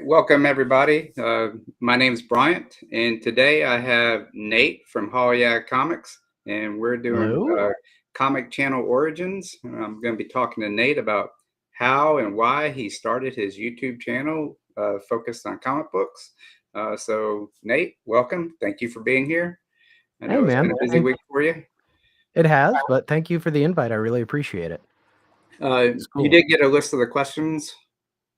welcome everybody. My name is Bryant, and today I have Nate from Hollyak Comics, and we're doing Hello. comic channel origins. I'm going to be talking to Nate about how and why he started his YouTube channel focused on comic books. So, Nate, welcome. Thank you for being here. I Hey, know it's been man. a busy week for you. It has, but thank you for the invite. I really appreciate it. It's You cool. did get a list of the questions.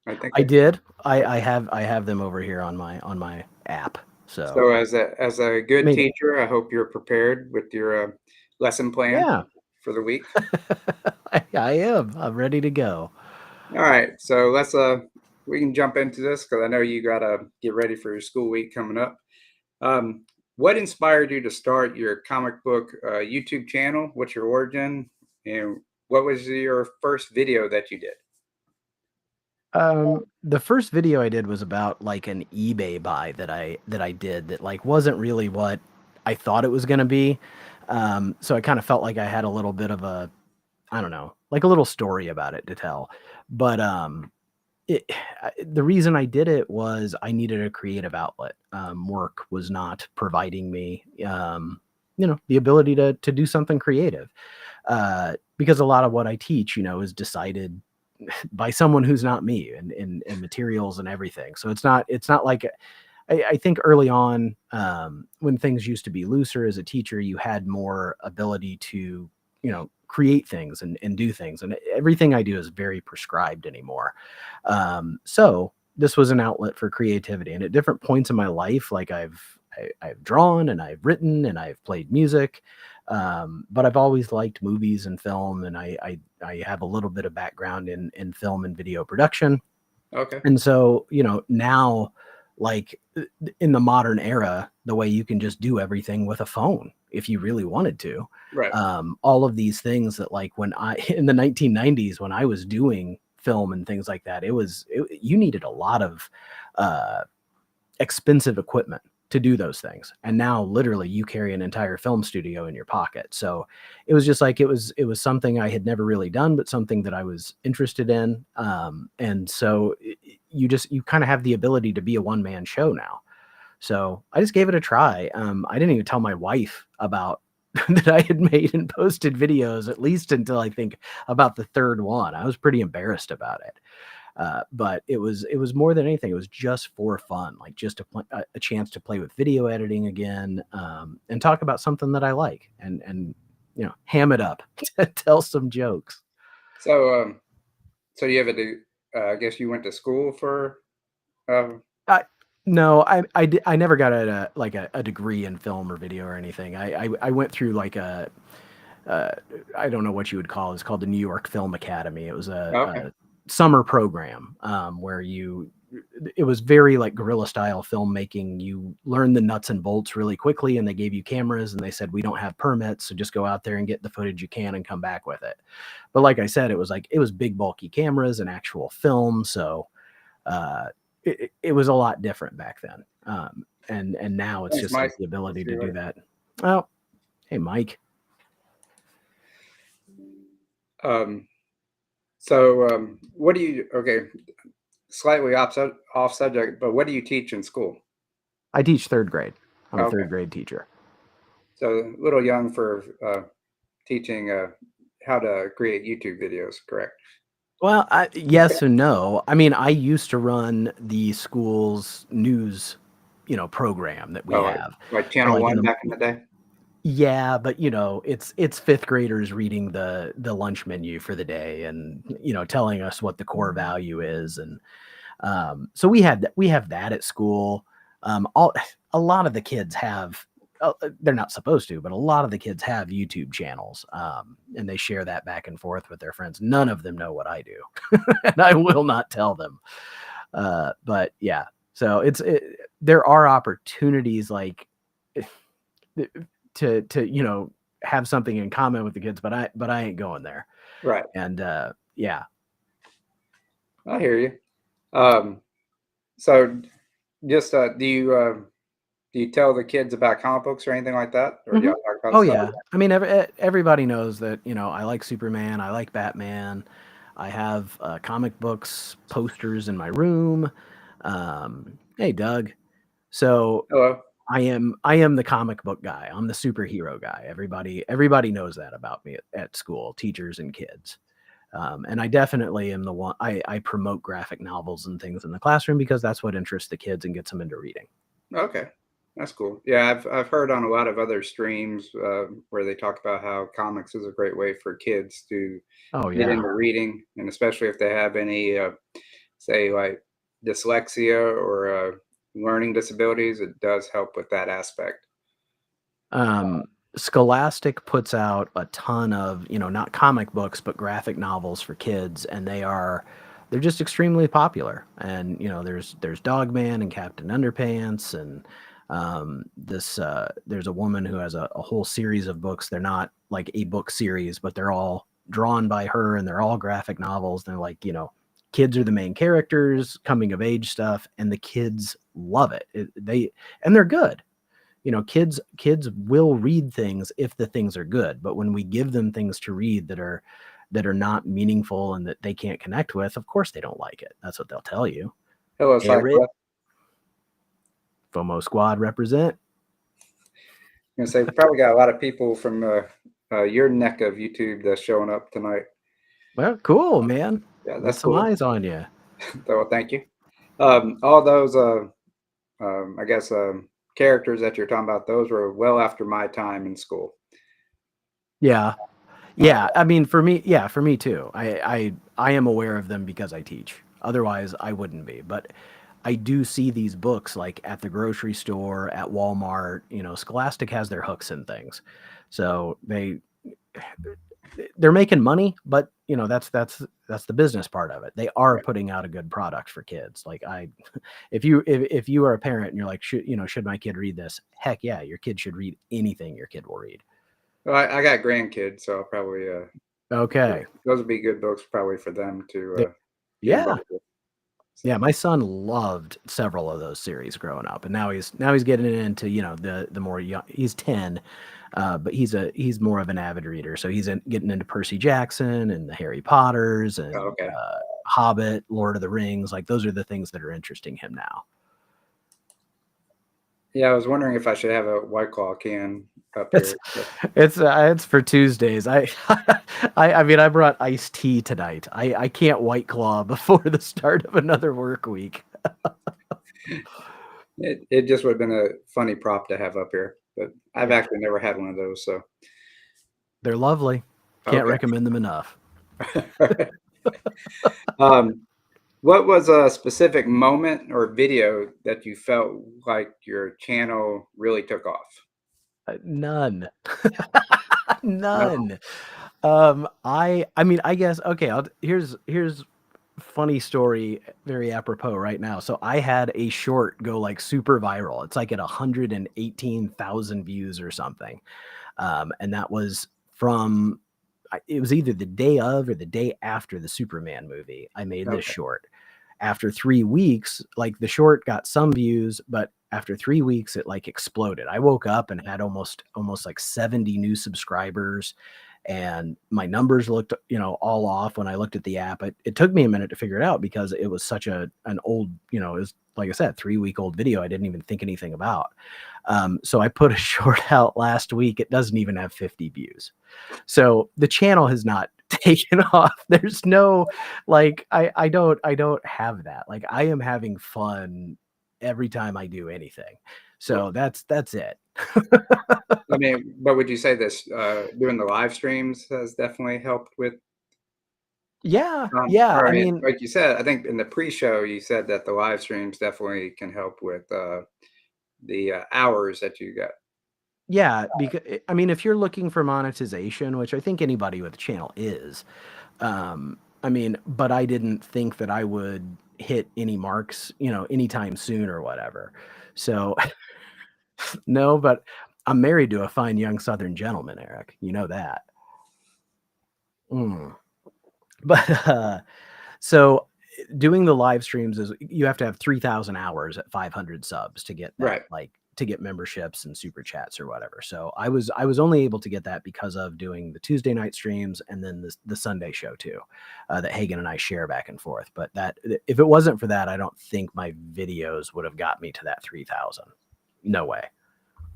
I think I did. I have them over here on my app. So, so. As a I good mean, teacher, I hope you're prepared with your lesson plan yeah. for the week. I am. I'm ready to go. All right, so let's we can jump into this because I know you gotta get ready for your school week coming up. Um, what inspired you to start your comic book YouTube channel? What's your origin, and what was your first video that you did? The first video I did was about like an eBay buy that I did that like wasn't really what I thought it was gonna be. So I kind of felt like I had a little bit of a, I don't know, like a little story about it to tell. But it, the reason I did it was I needed a creative outlet. Work was not providing me, the ability to do something creative. Because a lot of what I teach, is decided by someone who's not me, and materials and everything. So it's not like I think early on, when things used to be looser as a teacher, you had more ability to, create things and do things. And everything I do is very prescribed anymore. So this was an outlet for creativity. And at different points in my life, like I've drawn and I've written and I've played music. But I've always liked movies and film, and I have a little bit of background in film and video production. Okay, And so, now, like in the modern era, the way you can just do everything with a phone if you really wanted to. right. All of these things that, like, when I in the 1990s, when I was doing film and things like that, you needed a lot of uh, expensive equipment to do those things. And now literally you carry an entire film studio in your pocket. So it was just like it was something I had never really done, but something that I was interested in. And so you kind of have the ability to be a one-man show now. So I just gave it a try. I didn't even tell my wife about that I had made and posted videos, at least until I think about the third one. I was pretty embarrassed about it. But it was more than anything. It was just for fun, like just a chance to play with video editing again, and talk about something that I like, and ham it up, tell some jokes. So, so you have I guess you went to school for. Um, I No, I never got a degree in film or video or anything. I went through like uh, I don't know what you would call it. It's called the New York Film Academy. It was okay. a summer program, where it was very like guerrilla style filmmaking. You learn the nuts and bolts really quickly, and they gave you cameras, and they said, we don't have permits, so just go out there and get the footage you can and come back with it. But like I said, it was big bulky cameras and actual film, so uh, it was a lot different back then. And now it's Thanks, just Mike. like the I'll ability see to you do later. that. Oh, hey, Mike. Um, so, what do you? Okay, slightly off subject, but what do you teach in school? I teach third grade. I'm a Okay, third grade teacher. so a little young for teaching how to create YouTube videos, correct? Well, yes and no. I mean, I used to run the school's news, program that we Oh, have. like So Channel like in One the back in the day. yeah, but it's fifth graders reading the lunch menu for the day, and telling us what the core value is. And so we have that at school. All A lot of the kids have. They're not supposed to, but a lot of the kids have YouTube channels, and they share that back and forth with their friends. None of them know what I do, and I will not tell them. But yeah, so there are opportunities like to have something in common with the kids, but I ain't going there. Right, And yeah. I hear you. Um, so just do you tell the kids about comic books or anything like that, or do Mhm. y'all talk about Oh, stuff? yeah. I mean, everybody knows that, I like Superman, I like Batman. I have, comic books, posters in my room. Hey, Doug. So Hello. I am the comic book guy. I'm the superhero guy. Everybody knows that about me at school, teachers and kids. And I definitely am the one. I promote graphic novels and things in the classroom because that's what interests the kids and gets them into reading. Okay, that's cool. Yeah, I've heard on a lot of other streams where they talk about how comics is a great way for kids to Oh get yeah. into reading, and especially if they have any, say, like dyslexia or learning disabilities, it does help with that aspect. Um, Scholastic puts out a ton of, not comic books, but graphic novels for kids, and they're just extremely popular. And there's Dogman and Captain Underpants, and there's a woman who has a whole series of books. They're not like a book series, but they're all drawn by her, and they're all graphic novels. They're like, kids are the main characters, coming of age stuff, and the kids love it. And they're good. Kids will read things if the things are good, but when we give them things to read that are not meaningful and that they can't connect with, of course they don't like it. That's what they'll tell you. Hello, Hey, Rick, Cyclist. FOMO Squad represent. I'm gonna say we probably got a lot of people from your neck of YouTube that's showing up tonight. Well, cool, man. Yeah, Get that's some cool. eyes on you. So thank you. All those, I guess, characters that you're talking about, those were well after my time in school. Yeah. Uh, Yeah, I mean, for me too. I am aware of them because I teach. Otherwise, I wouldn't be. But I do see these books like at the grocery store, at Walmart. Scholastic has their hooks in things, so they're making money. But that's the business part of it. They are right. putting out a good product for kids. Like if you are a parent and you're like, should my kid read this? Heck yeah, your kid should read anything your kid will read. Well, I got grandkids, so I'll probably Okay. those would be good books probably for them to They- get yeah. involved with. Yeah, So my son loved several of those series growing up, and now he's getting into the more young. He's 10, but he's more of an avid reader, so getting into Percy Jackson and the Harry Potters oh, and okay. Hobbit, Lord of the Rings. Like those are the things that are interesting him now. Yeah, I was wondering if I should have a White Claw can up It's here. But, it's for Tuesdays. I mean I brought iced tea tonight. I can't White Claw before the start of another work week. it just would have been a funny prop to have up here, but I've Yeah, actually never had one of those. So they're lovely. Can't okay. recommend them enough. um, what was a specific moment or video that you felt like your channel really took off? None. No. None. I mean, I guess okay, here's funny story, very apropos right now. So I had a short go like super viral. It's like at 118,000 views or something. And that was from it was either the day of or the day after the Superman movie. I made this Okay. short. After 3 weeks, like the short got some views, but after 3 weeks, it like exploded. I woke up and had almost like 70 new subscribers, and my numbers looked, all off when I looked at the app. It took me a minute to figure it out because it was such an old, it was like I said, 3 week old video. I didn't even think anything about. So I put a short out last week. It doesn't even have 50 views. So the channel has not taken off. There's no like I don't have that. Like I am having fun every time I do anything. Well, So that's it. I mean, but would you say this doing the live streams has definitely helped with? Yeah. Yeah. Or I mean, like you said, I think in the pre-show you said that the live streams definitely can help with the hours that you got. yeah, because I mean if you're looking for monetization, which I think anybody with a channel is, I mean, but I didn't think that I would hit any marks, anytime soon or whatever. So no, but I'm married to a fine young Southern gentleman, Eric. You know that. Mm. But so doing the live streams is you have to have 3,000 hours at 500 subs to get that Right. like to get memberships and super chats or whatever. So I was only able to get that because of doing the Tuesday night streams and then the Sunday show too, that Hagen and I share back and forth. But that if it wasn't for that, I don't think my videos would have got me to that 3,000. No way.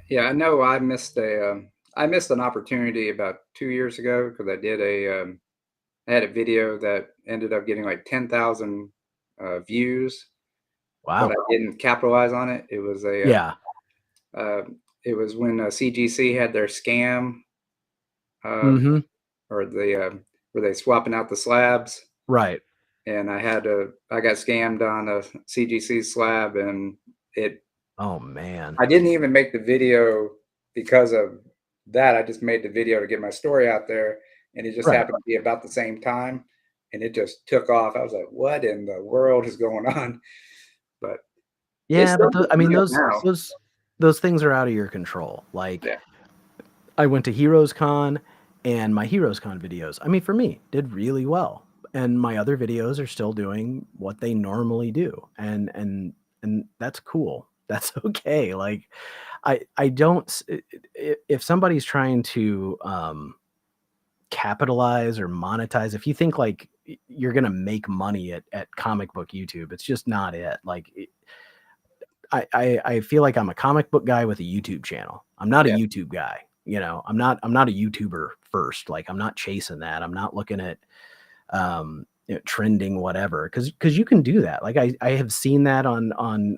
Yeah, I know I missed an opportunity about 2 years ago because I had a video that ended up getting like 10,000 views, but Wow. I didn't capitalize on it. Yeah. It was when CGC had their scam, uh, Mm-hmm. or were they swapping out the slabs, Right. and I got scammed on a CGC slab, and it Oh man. I didn't even make the video because of that. I just made the video to get my story out there, and it just Right. happened to be about the same time, and it just took off. I was like, "What in the world is going on?" But it's Yeah, still but I mean doing it now. those things are out of your control. Like Yeah, I went to Heroes Con and my Heroes Con videos, I mean, for me, did really well. And my other videos are still doing what they normally do. And that's cool. That's okay. Like I don't if somebody's trying to capitalize or monetize, if you think like you're gonna make money at comic book YouTube, it's just not it. Like I feel like I'm a comic book guy with a YouTube channel. I'm not a yeah. YouTube guy. You know, I'm not a YouTuber first. Like I'm not chasing that. I'm not looking at trending whatever because you can do that. Like I have seen that on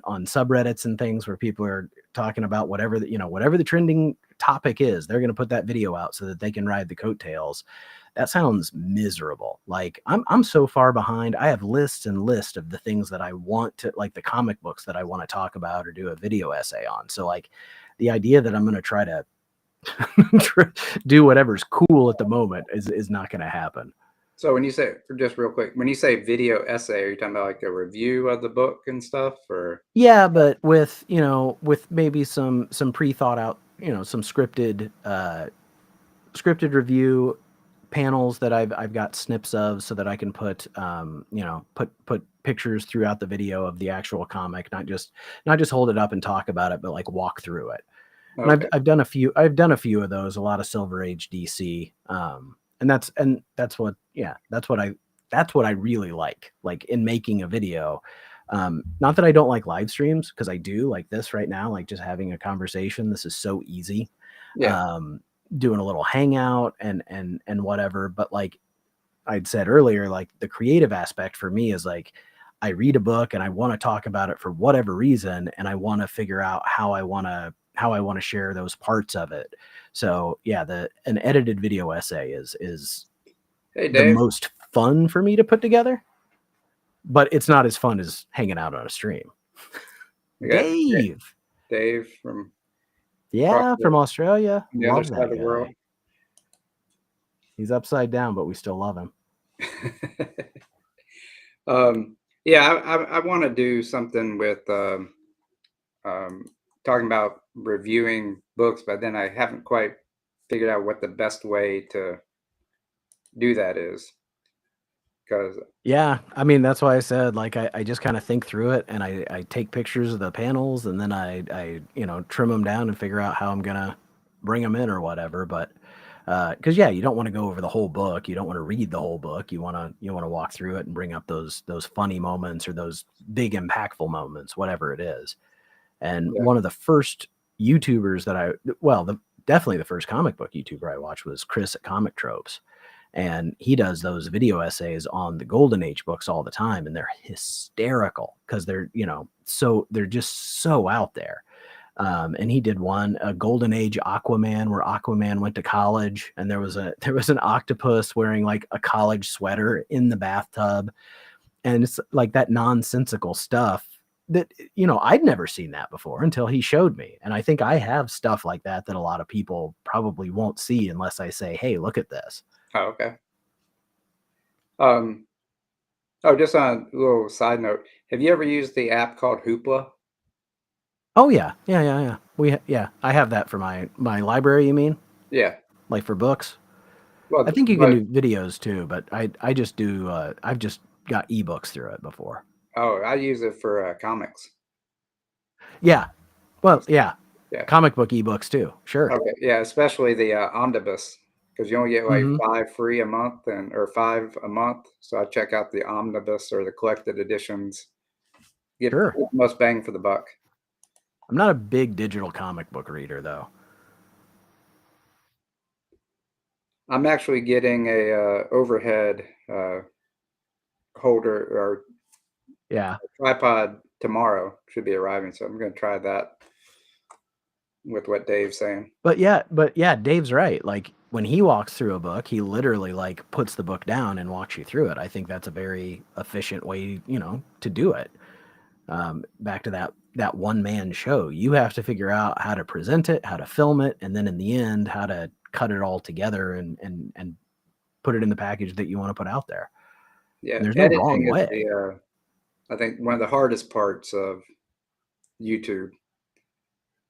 subreddits and things where people are talking about whatever whatever the trending topic is, they're going to put that video out so that they can ride the coattails. That sounds miserable. Like I'm so far behind. I have lists and lists of the things that I want to, like the comic books that I want to talk about or do a video essay on. So like the idea that I'm going to try to do whatever's cool at the moment is not going to happen. So when you say, just real quick, when you say video essay, are you talking about like a review of the book and stuff, or? Yeah, but with with maybe some pre-thought out, some scripted review panels that I've got snips of so that I can put put pictures throughout the video of the actual comic, not just hold it up and talk about it, but like walk through it. And Okay. I've done a few of those, a lot of Silver Age DC. And that's what I really like in making a video. Not that I don't like live streams, because I do like this right now, like just having a conversation. This is so easy. Yeah. Doing a little hangout and whatever. But like I'd said earlier, like the creative aspect for me is like I read a book and I want to talk about it for whatever reason, and I want to figure out how I want to share those parts of it. So yeah, an edited video essay is Hey, the Dave. most fun for me to put together, but it's not as fun as hanging out on a stream. We got Dave. Dave from Yeah, across from Australia. the other Love side of that the world. guy. He's upside down, but we still love him. Yeah, I want to do something with um, talking about reviewing books, but then I haven't quite figured out what the best way to do that is. Because Yeah, I mean that's why I said like I just kind of think through it and I take pictures of the panels and then I trim them down and figure out how I'm gonna bring them in or whatever. But because yeah, you don't want to go over the whole book, you don't want to read the whole book. You want to walk through it and bring up those funny moments or those big impactful moments, whatever it is. And yeah, one of the first YouTubers definitely the first comic book YouTuber I watched was Chris at Comic Tropes. And he does those video essays on the Golden Age books all the time, and they're hysterical because they're just so out there. And he did a Golden Age Aquaman, where Aquaman went to college, and there was an octopus wearing like a college sweater in the bathtub, and it's like that nonsensical stuff that I'd never seen that before until he showed me. And I think I have stuff like that a lot of people probably won't see unless I say, hey, look at this. oh, okay. Oh, just on a little side note, have you ever used the app called Hoopla? Oh yeah, yeah. I have that for my library. You mean Yeah. like for books? Well, I think you can but do videos too, but I just do. I've just got ebooks through it before. oh, I use it for comics. Yeah, well, yeah. Yeah. Comic book ebooks too. Sure. Okay. Yeah, especially the omnibus, because you only get like Hmm. 5 free a month and or 5 a month. So I check out the omnibus or the collected editions. Sure. Get the most bang for the buck. I'm not a big digital comic book reader though. I'm actually getting a overhead holder or Yeah. tripod tomorrow. Should be arriving, so I'm going to try that with what Dave's saying. But yeah, Dave's right. Like when he walks through a book, he literally like puts the book down and walks you through it. I think that's a very efficient way, to do it. Back to that one man show, you have to figure out how to present it, how to film it, and then in the end, how to cut it all together and put it in the package that you want to put out there. Yeah, And there's no wrong editing is way. the I think one of the hardest parts of YouTube.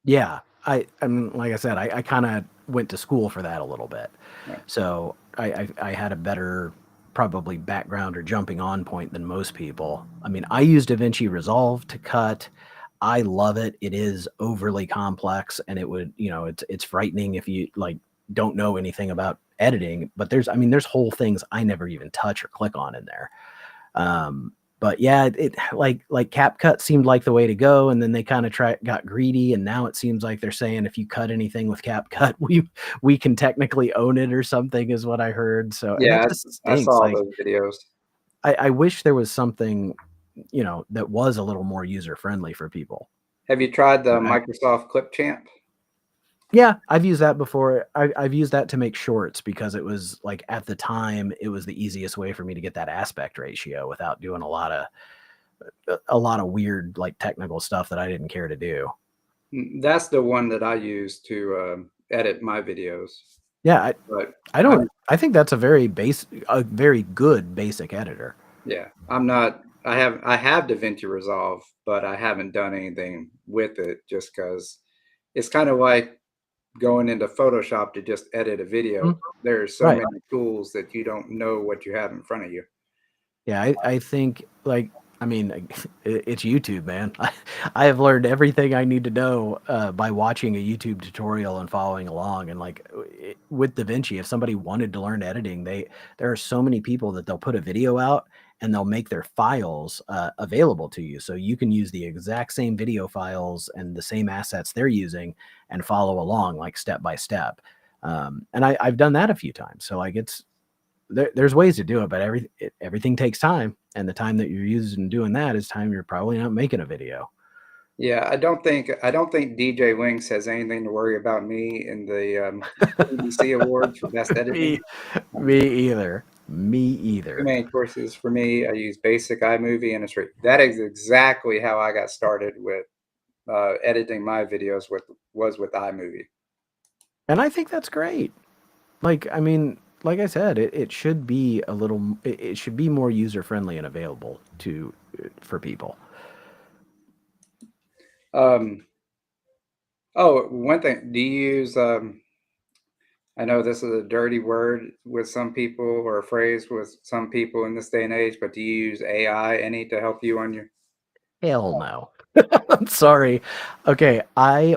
Yeah, I mean, like I said, I kind of went to school for that a little bit, Yeah. so I had a better probably background or jumping on point than most people. I mean, I use DaVinci Resolve to cut. I love it. It is overly complex, and it would, it's frightening if you like don't know anything about editing. But I mean, there's whole things I never even touch or click on in there. Um, but yeah, it like CapCut seemed like the way to go, and then they kind of got greedy, and now it seems like they're saying if you cut anything with CapCut, we can technically own it or something, is what I heard. So, and that Yeah, just I stinks. saw Like those videos. I wish there was something, that was a little more user friendly for people. Have you tried the But Microsoft Clip Champ? yeah, I've used that before. I've used that to make shorts because it was like at the time it was the easiest way for me to get that aspect ratio without doing a lot of weird like technical stuff that I didn't care to do. That's the one that I use to edit my videos. Yeah, I, But I don't. I'm I think that's a very good basic editor. yeah, I'm not. I have DaVinci Resolve, but I haven't done anything with it just because it's kind of like going into Photoshop to just edit a video. Mm, There's so right. many tools that you don't know what you have in front of you. Yeah, I think like I mean it's YouTube, man. I have learned everything I need to know by watching a YouTube tutorial and following along. And like with DaVinci, if somebody wanted to learn editing, there are so many people that they'll put a video out and they'll make their files available to you, so you can use the exact same video files and the same assets they're using and follow along like step by step. And I've done that a few times, so like there's ways to do it, but everything takes time, and the time that you're using doing that is time you're probably not making a video. Yeah, I don't think DJ Winks has anything to worry about me in the BBC Awards for best Me, editing. me either. Me Too either. many courses for me. I use basic iMovie and Illustrator. That is exactly how I got started with editing my videos with iMovie. And I think that's great. Like, I mean, like I said, it should be it should be more user friendly and available for people. Um, oh, one thing. Do you use? I know this is a dirty word with some people or a phrase with some people in this day and age, but do you use AI any to help you on your? Hell no. I'm sorry. Okay, I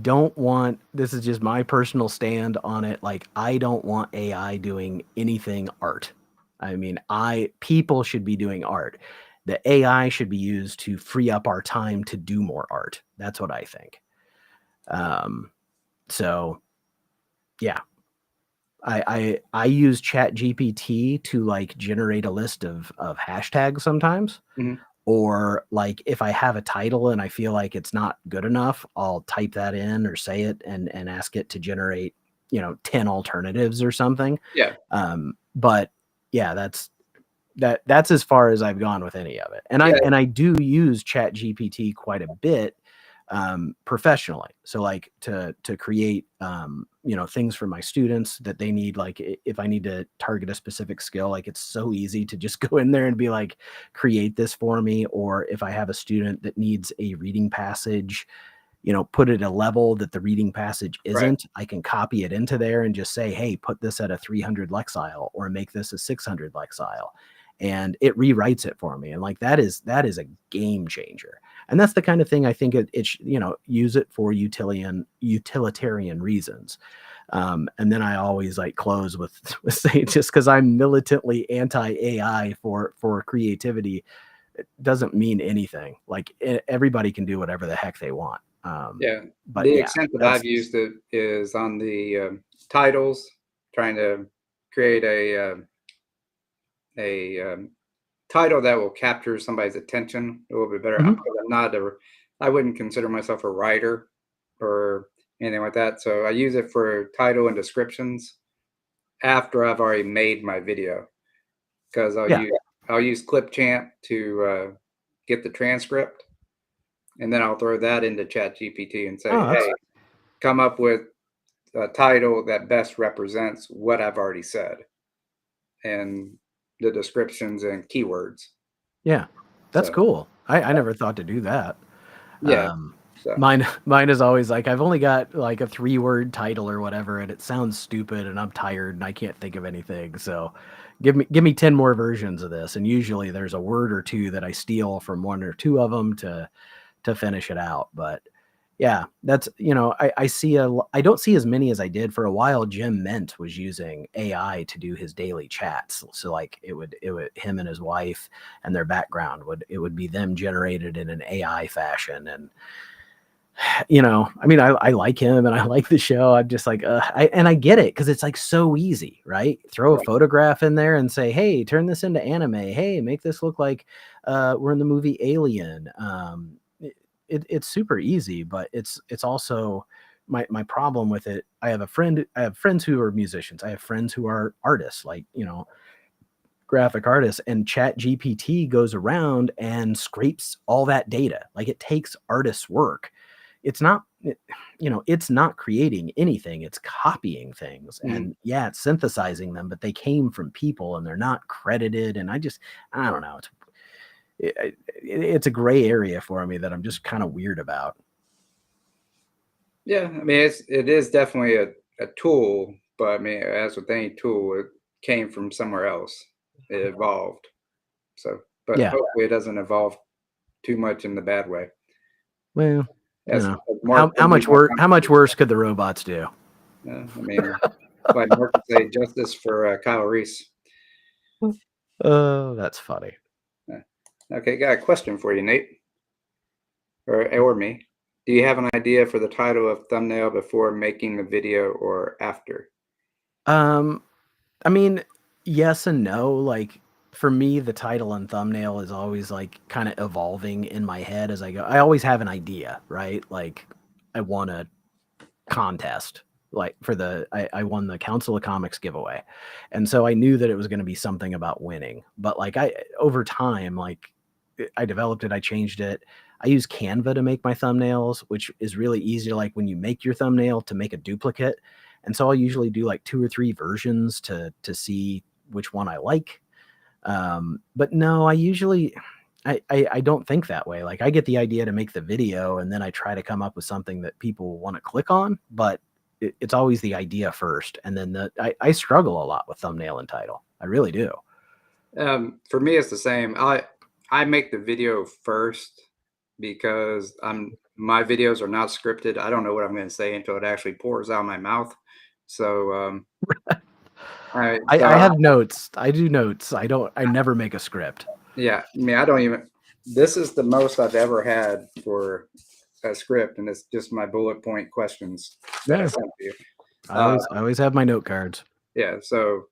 don't want, this is just my personal stand on it. Like I don't want AI doing anything art. I mean, I people should be doing art. The AI should be used to free up our time to do more art. That's what I think. Um, so yeah, I use Chat GPT to like generate a list of hashtags sometimes, Mhm. or like if I have a title and I feel like it's not good enough, I'll type that in or say it and ask it to generate, 10 alternatives or something. Yeah, But yeah, that's as far as I've gone with any of it. And I yeah, and I do use Chat GPT quite a bit professionally. So like to create things for my students that they need, like if I need to target a specific skill, like it's so easy to just go in there and be like, create this for me. Or if I have a student that needs a reading passage, put it at a level that the reading passage right. isn't, I can copy it into there and just say, hey, put this at a 300 lexile or make this a 600 lexile. And it rewrites it for me. And like that is a game changer. And that's the kind of thing I think use it for utilitarian reasons. And then I always like close with saying, just because I'm militantly anti AI for creativity, it doesn't mean anything. Like everybody can do whatever the heck they want. Yeah. But The yeah, extent that that's I've used it is on the titles, trying to create a title that will capture somebody's attention a little bit better. Mhm. I wouldn't consider myself a writer or anything like that. So I use it for title and descriptions after I've already made my video, because Yeah. I'll use Clipchamp to get the transcript, and then I'll throw that into Chat GPT and say, Oh, that's hey, come up with a title that best represents what I've already said and the descriptions and keywords. yeah, that's So cool. I never thought to do that. yeah, Um, so mine is always like, I've only got like a 3-word title or whatever, and it sounds stupid, and I'm tired, and I can't think of anything. So, give me 10 more versions of this, and usually there's a word or two that I steal from one or two of them to finish it out. But yeah, that's I don't see as many as I did for a while. Jim Ment was using AI to do his daily chats. So like it would him and his wife and their background would be them generated in an AI fashion. And I mean, I like him and I like the show. I'm just like, I get it because it's like so easy, right? Throw a right. photograph in there and say, hey, turn this into anime. Hey, make this look like we're in the movie Alien. It's super easy, but it's also my problem with it. I have friends who are musicians. I have friends who are artists, like, graphic artists, and Chat GPT goes around and scrapes all that data. Like it takes artists' work. It's not creating anything. It's copying things. Mm. And yeah, it's synthesizing them, but they came from people and they're not credited. And I don't know. It's a gray area for me that I'm just kind of weird about. Yeah, I mean, it is definitely a tool, but I mean, as with any tool, it came from somewhere else. It evolved. So, but Yeah. hopefully it doesn't evolve too much in the bad way. Well, As how Mark how would be much more worse how much comfortable worse could the robots do? with. I mean, like Mark would say, justice for Kyle Reese. Oh, that's funny. Okay, got a question for you, Nate, or me. Do you have an idea for the title of thumbnail before making the video or after? Um, I mean, yes and no. Like for me, the title and thumbnail is always like kind of evolving in my head as I go. I always have an idea, right? Like I won a contest, like I won the Council of Comics giveaway. And so I knew that it was going to be something about winning. But like over time, like I developed it, I changed it. I use Canva to make my thumbnails, which is really easy. Like when you make your thumbnail to make a duplicate. And so I'll usually do like 2 or 3 versions to see which one I like. But no, I don't think that way. Like I get the idea to make the video and then I try to come up with something that people want to click on, but it's always the idea first. And then I struggle a lot with thumbnail and title. I really do. For me, it's the same. I make the video first because my videos are not scripted. I don't know what I'm going to say until it actually pours out of my mouth. So I have notes. I do notes. I never make a script. yeah, I mean, I don't even. This is the most I've ever had for a script, and it's just my bullet point questions that I Yeah. sent to you. I always have my note cards. Yeah, so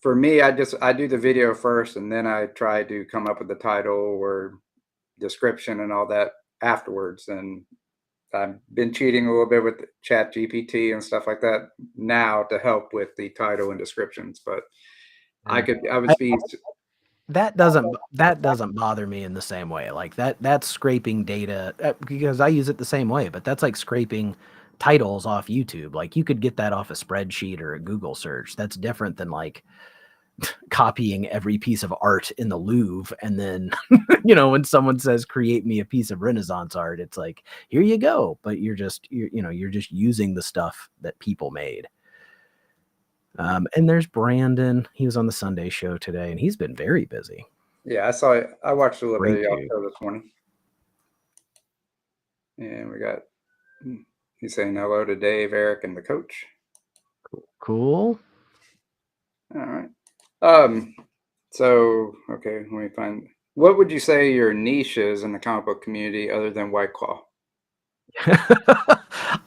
for me, I do the video first, and then I try to come up with the title or description and all that afterwards. And I've been cheating a little bit with Chat GPT and stuff like that now to help with the title and descriptions. But Yeah. I would be. That doesn't bother me in the same way. Like that's scraping data because I use it the same way, but that's like scraping titles off YouTube. Like you could get that off a spreadsheet or a Google search. That's different than like copying every piece of art in the Louvre and then when someone says create me a piece of Renaissance art, it's like here you go, but you're just using the stuff that people made. And there's Brandon. He was on the Sunday show today, and he's been very busy. Yeah, I saw it. I watched a little bit Great of y'all dude. show this morning. And we got, he's saying hello to Dave, Eric, and the coach. Cool. All right. So, okay, let me find, what would you say your niche is in the comic book community other than White Claw?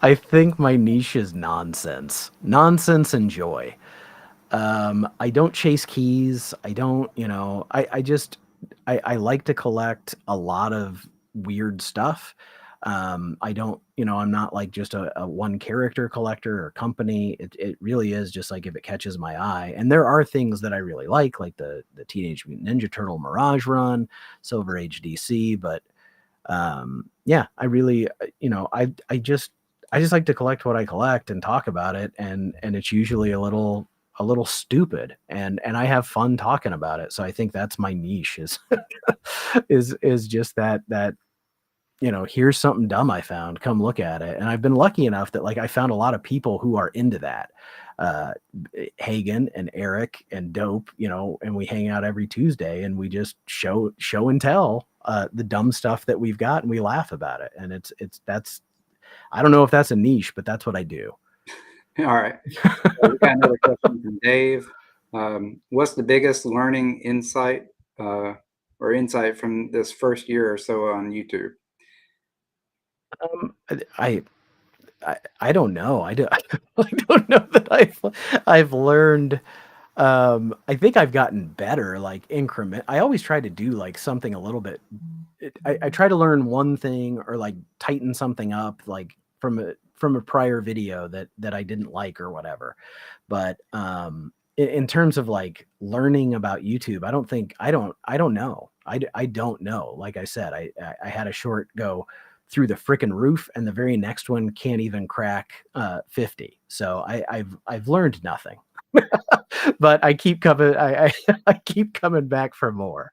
I think my niche is nonsense and joy. I don't chase keys. I don't, I like to collect a lot of weird stuff. I don't, I'm not like just a one character collector or company. It really is just like if it catches my eye. And there are things that I really like the Teenage Mutant Ninja Turtle Mirage run, Silver Age DC, but yeah, I really, I just like to collect what I collect and talk about it, and it's usually a little stupid, and I have fun talking about it. So I think that's my niche is is just that here's something dumb I found, come look at it. And I've been lucky enough that like I found a lot of people who are into that. Uh, Hagen and Eric and Dope, and we hang out every Tuesday and we just show and tell the dumb stuff that we've got and we laugh about it. And that's I don't know if that's a niche, but that's what I do. All right. We got another question from Dave. What's the biggest learning insight or insight from this first year or so on YouTube? Um, I I don't know. I don't know that I've learned. I think I've gotten better, like increment. I always try to do like something a little bit. I try to learn one thing or like tighten something up, like from a prior video that I didn't like or whatever. But in terms of like learning about YouTube, I don't know. I don't know. Like I said, I had a short go through the frickin' roof, and the very next one can't even crack 50. So I've learned nothing. But I keep coming. I keep coming back for more.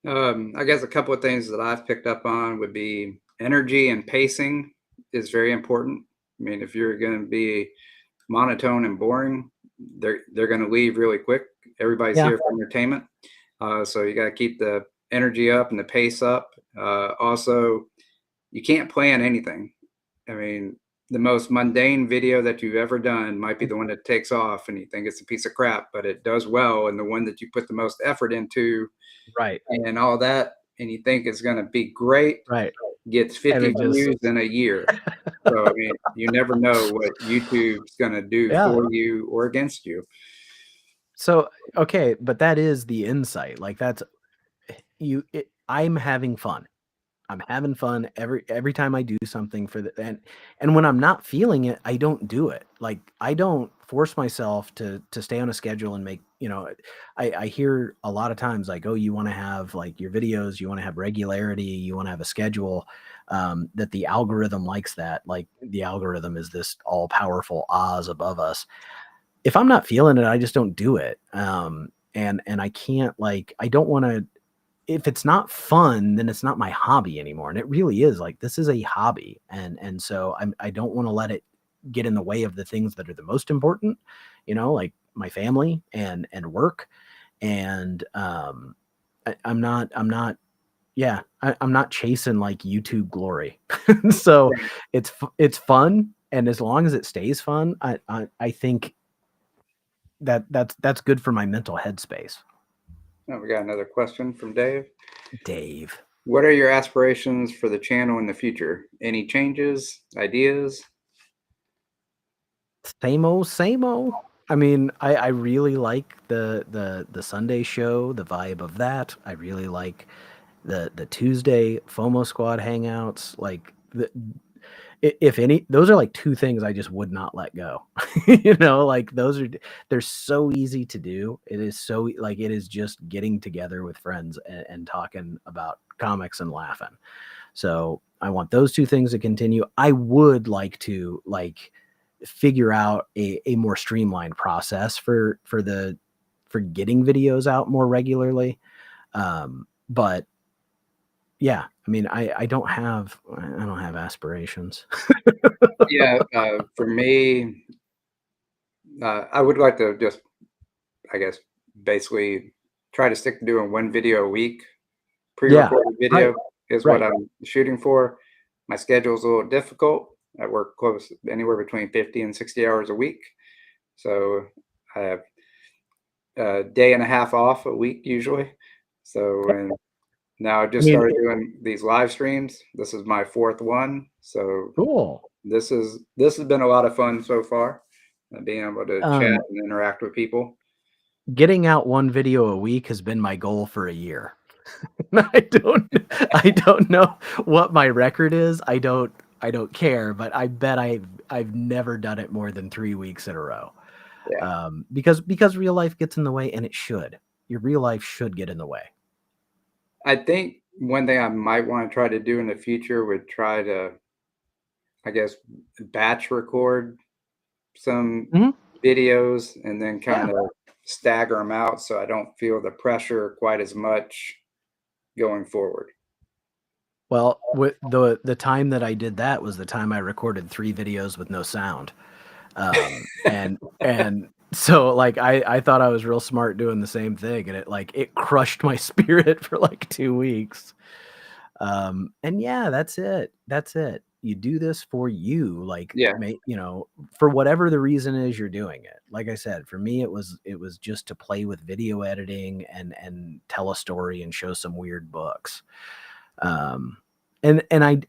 I guess a couple of things that I've picked up on would be energy and pacing is very important. I mean, if you're going to be monotone and boring, they're going to leave really quick. Everybody's Yeah. here for entertainment, so you got to keep the energy up and the pace up. Also, you can't plan anything. I mean, the most mundane video that you've ever done might be the one that takes off and you think it's a piece of crap, but it does well. And the one that you put the most effort into Right. and all that, and you think it's going to be great, Right. gets And 50 it just views in a year. So, I mean, you never know what YouTube's going to do yeah. for you or against you. So okay, but that is the insight. Like that's I'm having fun. I'm having fun every time I do something for the and when I'm not feeling it, I don't do it. Like I don't force myself to stay on a schedule and make, I hear a lot of times like, oh, you want to have like your videos, you want to have regularity, you want to have a schedule, that the algorithm likes that. Like the algorithm is this all powerful Oz above us. If I'm not feeling it, I just don't do it. And I can't like I don't want to if it's not fun, then it's not my hobby anymore. And it really is like this is a hobby. And so I don't want to let it get in the way of the things that are the most important, like my family and work. And I'm not yeah, I'm not chasing like YouTube glory. So it's fun. And as long as it stays fun, I think that's good for my mental headspace. Oh, we got another question from Dave. Dave. What are your aspirations for the channel in the future? Any changes, ideas? Same old, same old. I mean, I really like the Sunday show, the vibe of that. I really like the Tuesday FOMO Squad hangouts. Like if any, those are like two things I just would not let go. Like they're so easy to do. It is so like it is just getting together with friends and talking about comics and laughing. So I want those two things to continue. I would like to like figure out a more streamlined process for getting videos out more regularly. But yeah, I mean, I don't have aspirations. Yeah, for me, I would like to just, I guess, basically try to stick to doing one video a week. Yeah, Pre-recorded video right, is what right. I'm shooting for. my schedule is a little difficult. I work close anywhere between 50 and 60 hours a week. So I have a day and a half off a week usually. So, and now I I just mean, started doing these live streams. This is my fourth one. So cool. this has been a lot of fun so far, being able to chat Um, and interact with people. Getting out one video a week has been my goal for a year. I don't know what my record is. I don't care, but I bet I've never done it more than 3 weeks in a row. Yeah. Because real life gets in the way, and it should. Your real life should get in the way. I think one thing I might want to try to do in the future would try to, I guess, batch record some Mhm. videos and then Yeah. kind of stagger them out so I don't feel the pressure quite as much going forward. Well, the time that I did that was the time I recorded 3 videos with no sound. And so, like, I thought I was real smart doing the same thing, and it crushed my spirit for, like, 2 weeks. And yeah, that's it. That's it. You do this for you, like, Yeah, for whatever the reason is you're doing it. Like I said, for me, it was just to play with video editing and tell a story and show some weird books. Um, and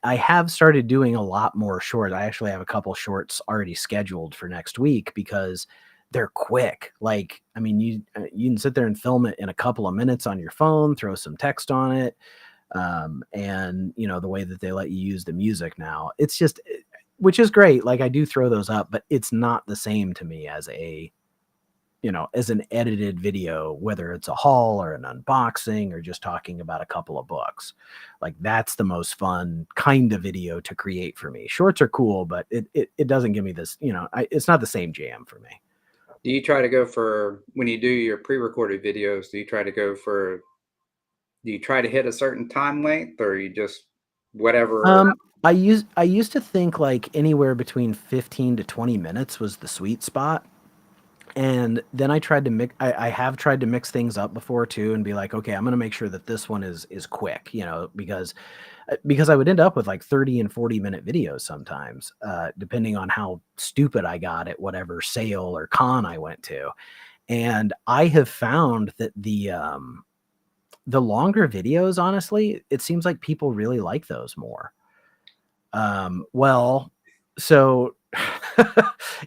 I have started doing a lot more shorts. I actually have a couple shorts already scheduled for next week because they're quick. Like, I mean, you can sit there and film it in a couple of minutes on your phone, throw some text on it, and the way that they let you use the music now, it's just, which is great. Like, I do throw those up, but it's not the same to me as as an edited video, whether it's a haul or an unboxing or just talking about a couple of books. Like, that's the most fun kind of video to create for me. Shorts are cool, but it doesn't give me this, it's not the same jam for me. do you try to go for when you do your pre-recorded videos, do you try to hit a certain time length or you just whatever? I used to think like anywhere between 15 to 20 minutes was the sweet spot. And then I have tried to mix things up before too and be like, okay, I'm gonna make sure that this one is quick, because I would end up with like 30 and 40-minute videos sometimes, depending on how stupid I got at whatever sale or con I went to. And I have found that the longer videos, honestly, it seems like people really like those more. Well, so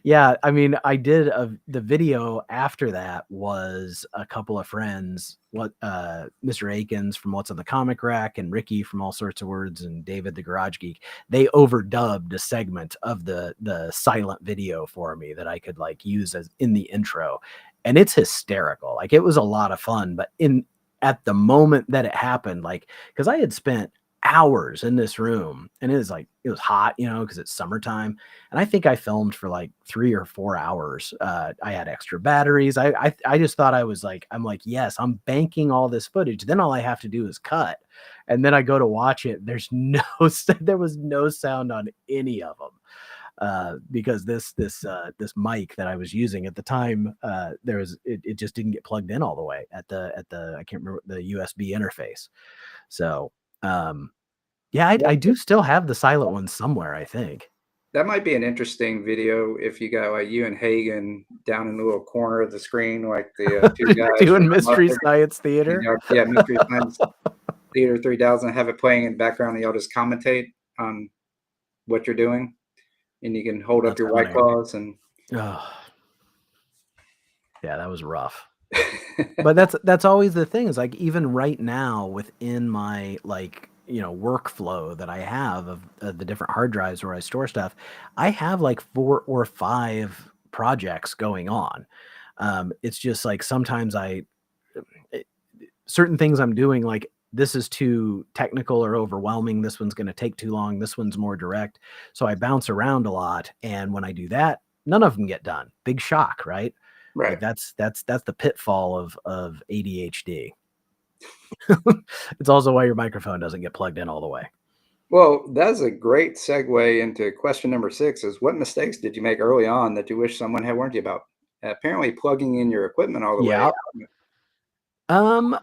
yeah, I mean, I did the video after that was a couple of friends, Mr. Akins from What's on the Comic Rack and Ricky from All Sorts of Words and David the Garage Geek. They overdubbed a segment of the silent video for me that I could like use as in the intro. And it's hysterical. Like, it was a lot of fun, but in at the moment that it happened, like, because I had spent hours in this room and it was hot, because it's summertime. And I think I filmed for like 3 or 4 hours. I had extra batteries. I just thought I'm like, yes, I'm banking all this footage. Then all I have to do is cut. And then I go to watch it. There was no sound on any of them. Because this mic that I was using at the time, it just didn't get plugged in all the way at the I can't remember the USB interface. So, yeah, I do still have the silent one somewhere, I think. That might be an interesting video if you got like you and Hagen down in the little corner of the screen, like the two guys from Doing the Mystery Muppets. Science Theater. Yeah, Mystery Science Theater 3000. Have it playing in the background, and y'all just commentate on what you're doing, and you can hold up That's your white funny. claws and. Oh, yeah, that was rough. But that's always the thing, is like, even right now within my like workflow that I have of the different hard drives where I store stuff, I have like 4 or 5 projects going on. It's just like sometimes certain things I'm doing, like, this is too technical or overwhelming. This one's going to take too long. This one's more direct. So I bounce around a lot. And when I do that, none of them get done. Big shock, right? Like, Right. that's the pitfall of ADHD. It's also why your microphone doesn't get plugged in all the way. Well, that's a great segue into question number 6 is what mistakes did you make early on that you wish someone had warned you about? Apparently plugging in your equipment all the way. Yeah. Um,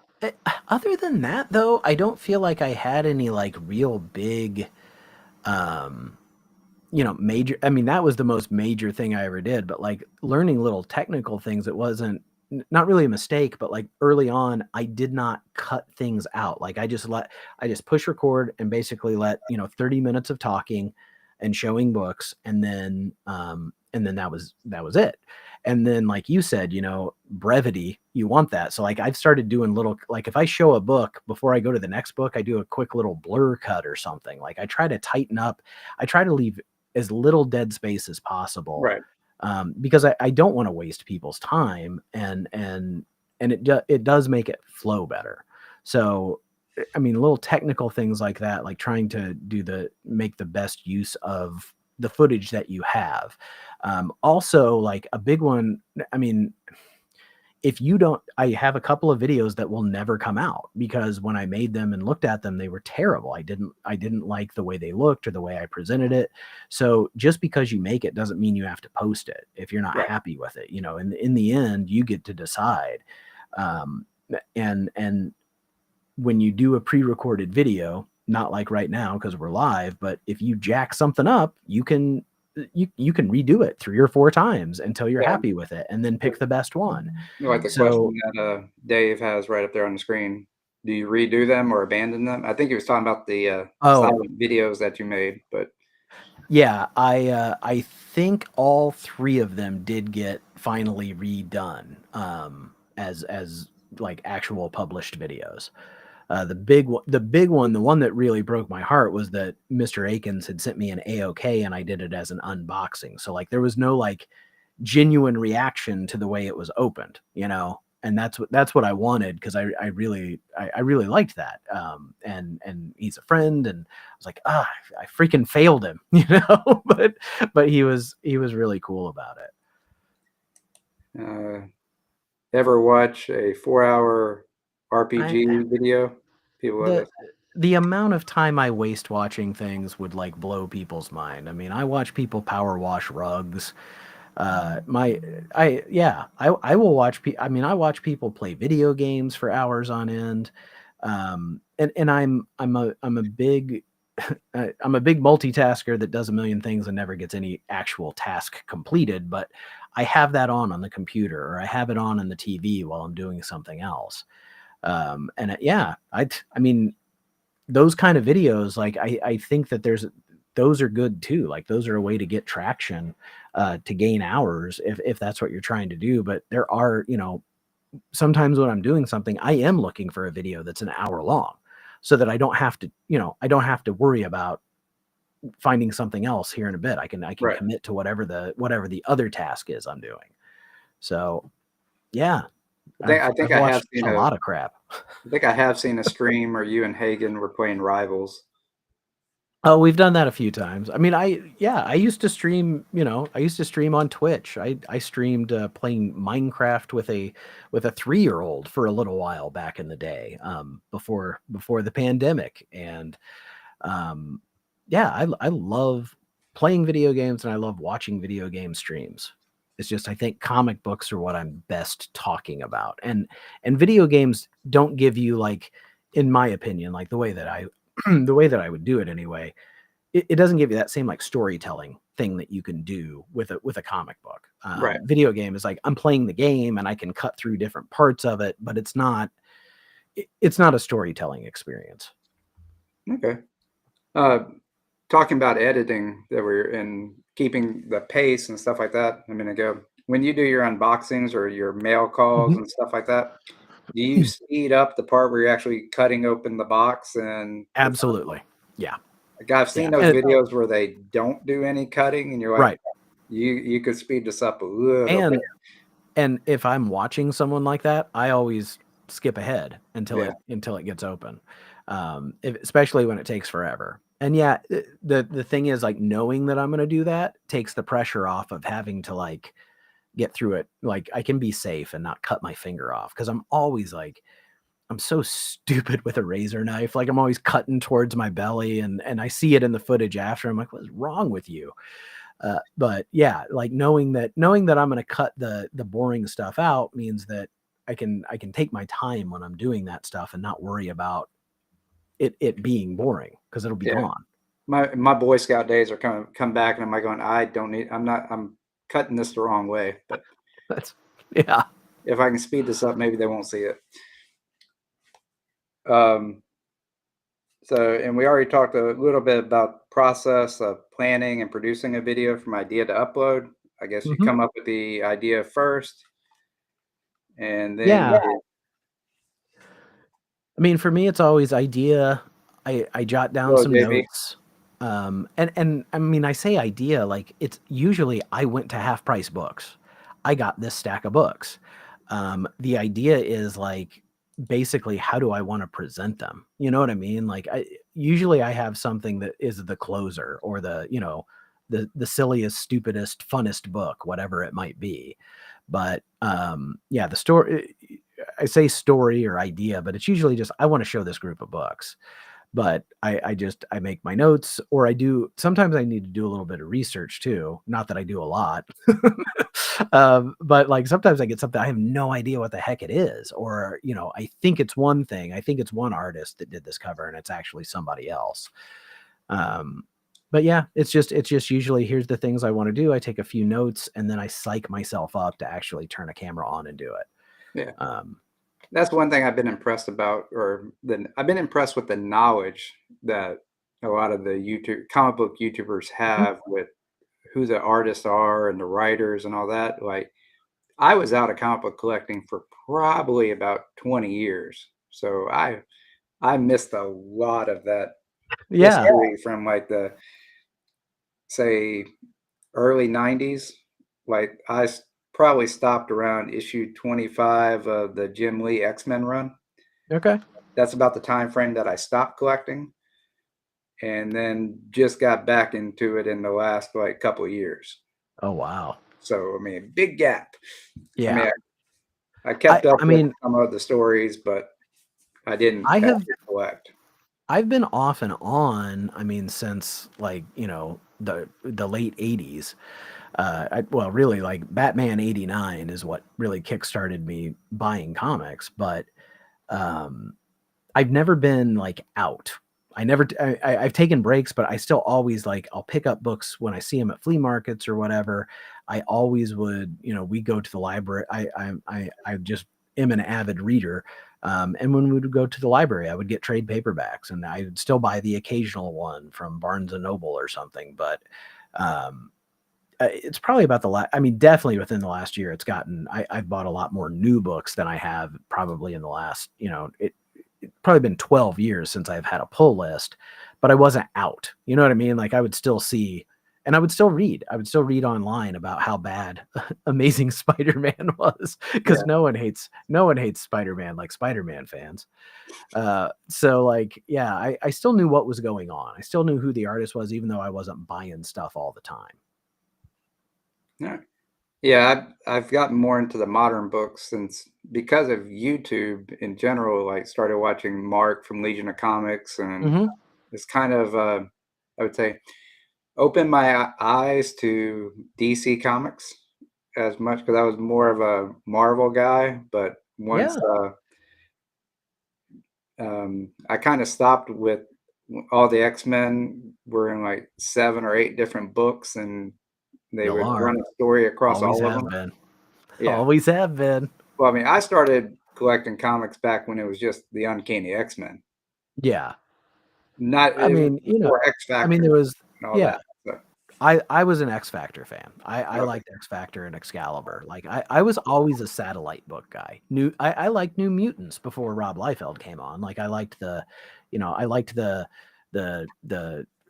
other than that, though, I don't feel like I had any like real big Um, major, I mean, that was the most major thing I ever did, but like learning little technical things, it wasn't not really a mistake, but like early on, I did not cut things out. Like I just push record and basically let, 30 minutes of talking and showing books. And then that was it. And then, like you said, brevity, you want that. So like I've started doing little, like if I show a book before I go to the next book, I do a quick little blur cut or something. Like I try to tighten up, I try to leave as little dead space as possible, Right. because I don't want to waste people's time, and it does make it flow better. So I mean, little technical things like that, like trying to make the best use of the footage that you have. Also, like a big one. I mean, if you don't, I have a couple of videos that will never come out because when I made them and looked at them, they were terrible. I didn't like the way they looked or the way I presented it. So just because you make it doesn't mean you have to post it if you're not Right. happy with it. In the end, you get to decide. Um, and when you do a pre-recorded video, not like right now because we're live, but if you jack something up, you can redo it 3 or 4 times until you're Yeah. happy with it and then pick the best one. Like the question So, that Dave has right up there on the screen. Do you redo them or abandon them? I think he was talking about the oh, silent videos that you made, but yeah, I think all 3 of them did get finally redone, as like actual published videos. The big one, the one that really broke my heart was that Mr. Akins had sent me an A-OK and I did it as an unboxing. So like there was no like genuine reaction to the way it was opened, and that's what I wanted because I really liked that. And he's a friend, and I was like, I freaking failed him, but he was really cool about it. uh, ever watch a 4-hour I RPG video? People love the this. the amount of time I waste watching things would like blow people's mind. I mean, I watch people power wash rugs. My I will watch I mean, I watch people play video games for hours on end. And I'm a big I'm a big multitasker that does a million things and never gets any actual task completed, but I have that on the computer or I have it on the TV while I'm doing something else. Yeah, I mean, those kind of videos, like I think that those are good too. Like those are a way to get traction, to gain hours if that's what you're trying to do. But there are, sometimes when I'm doing something, I am looking for a video that's an hour long so that I don't have to worry about finding something else here in a bit. I can Right. commit to whatever the other task is I'm doing. So yeah, I think I've I have watched seen a a lot of crap. I think I have seen a stream where you and Hagen were playing Rivals. Oh, we've done that a few times. I mean, I used to stream, I used to stream on Twitch. I streamed playing Minecraft with a 3-year-old for a little while back in the day, before the pandemic. And um, yeah, I love playing video games and I love watching video game streams. It's just I think comic books are what I'm best talking about, and video games don't give you like, in my opinion, like the way that I the way that I would do it anyway, it doesn't give you that same like storytelling thing that you can do with a comic book. Right. Video game is like I'm playing the game and I can cut through different parts of it, but it's not a storytelling experience. Okay. Uh, Talking about editing that we're in keeping the pace and stuff like that a minute ago. When you do your unboxings or your mail calls Mhm. and stuff like that, do you speed up the part where you're actually cutting open the box and it's Absolutely. Yeah. like I've seen Yeah. those videos where they don't do any cutting and you're like, Right. you could speed this up a little bit. And if I'm watching someone like that, I always skip ahead Yeah. until it gets open, especially when it takes forever. And yeah, the thing is like knowing that I'm going to do that takes the pressure off of having to like get through it. Like I can be safe and not cut my finger off because I'm always like I'm so stupid with a razor knife. Like I'm always cutting towards my belly, and I see it in the footage after. I'm like, what is wrong with you? But yeah, like knowing that I'm going to cut the boring stuff out means that I can take my time when I'm doing that stuff and not worry about it being boring because it'll be Yeah. gone. my Boy Scout days are come back, and I'm like going, I don't need. I'm cutting this the wrong way. But That's yeah. if I can speed this up, maybe they won't see it. Um, so, and we already talked a little bit about process of planning and producing a video from idea to upload. I guess you Mhm. come up with the idea first, and then Yeah. I mean, for me, it's always idea. I jot down well, some JB. notes. And I mean, I say idea like it's usually I went to half price books. I got this stack of books. The idea is like basically how do I want to present them? You know what I mean? Like usually I have something that is the closer or the silliest, stupidest, funnest book, whatever it might be. But yeah, the story I say story or idea, but it's usually just I want to show this group of books. But I make my notes or I do sometimes I need to do a little bit of research too. Not that I do a lot. But like sometimes I get something I have no idea what the heck it is, or I think it's one thing. I think it's one artist that did this cover and it's actually somebody else. Um, but yeah, it's just usually here's the things I want to do. I take a few notes and then I psych myself up to actually turn a camera on and do it. Yeah. Um, That's one thing I've been impressed about, I've been impressed with the knowledge that a lot of the YouTube comic book YouTubers mhm. have with who the artists are and the writers and all that. Like I was out of comic book collecting for probably about 20 years. So I missed a lot of that Yeah. history from like the say early 90s. Like probably stopped around issue 25 of the Jim Lee X-Men run. Okay. That's about the time frame that I stopped collecting, and then just got back into it in the last like couple of years. Oh wow. So I mean, big gap. I mean, Yeah. I I kept up I with mean, some of the stories, but I didn't I have actually collect. I've been off and on, I mean, since like, the late 80s. Well, really like Batman 89 is what really kickstarted me buying comics, but um I've never been like out. I never I've taken breaks, but I still always like I'll pick up books when I see them at flea markets or whatever. I always would, we go to the library. I just am an avid reader. And when we would go to the library, I would get trade paperbacks and I would still buy the occasional one from Barnes and Noble or something. But um, it's probably about I mean, definitely within the last year, I've bought a lot more new books than I have probably in the last, it's probably been 12 years since I've had a pull list, but I wasn't out. You know what I mean? Like I would still see and I would still read. I would still read online about how bad Amazing Spider-Man was because Yeah. no one hates Spider-Man like Spider-Man fans. So like, yeah, I still knew what was going on. I still knew who the artist was, even though I wasn't buying stuff all the time. Yeah. Yeah, I've gotten more into the modern books since because of YouTube in general. Like started watching Mark from Legion of Comics, and Hmm. it's kind of I would say opened my eyes to DC Comics as much because I was more of a Marvel guy. But once Yeah. I kind of stopped with all the X-Men were in like 7 or 8 different books, and they Still would are. run a story across Always all of have them. been. Yeah. Always have been. Well, I mean, I started collecting comics back when it was just the Uncanny X-Men. Yeah. Not I it was mean, before X I mean, Factor there was, and all yeah. that. So, I was an X Factor fan. I okay. liked X Factor and Excalibur. Like I was always a satellite book guy. I liked New Mutants before Rob Liefeld came on. Like I liked I liked the the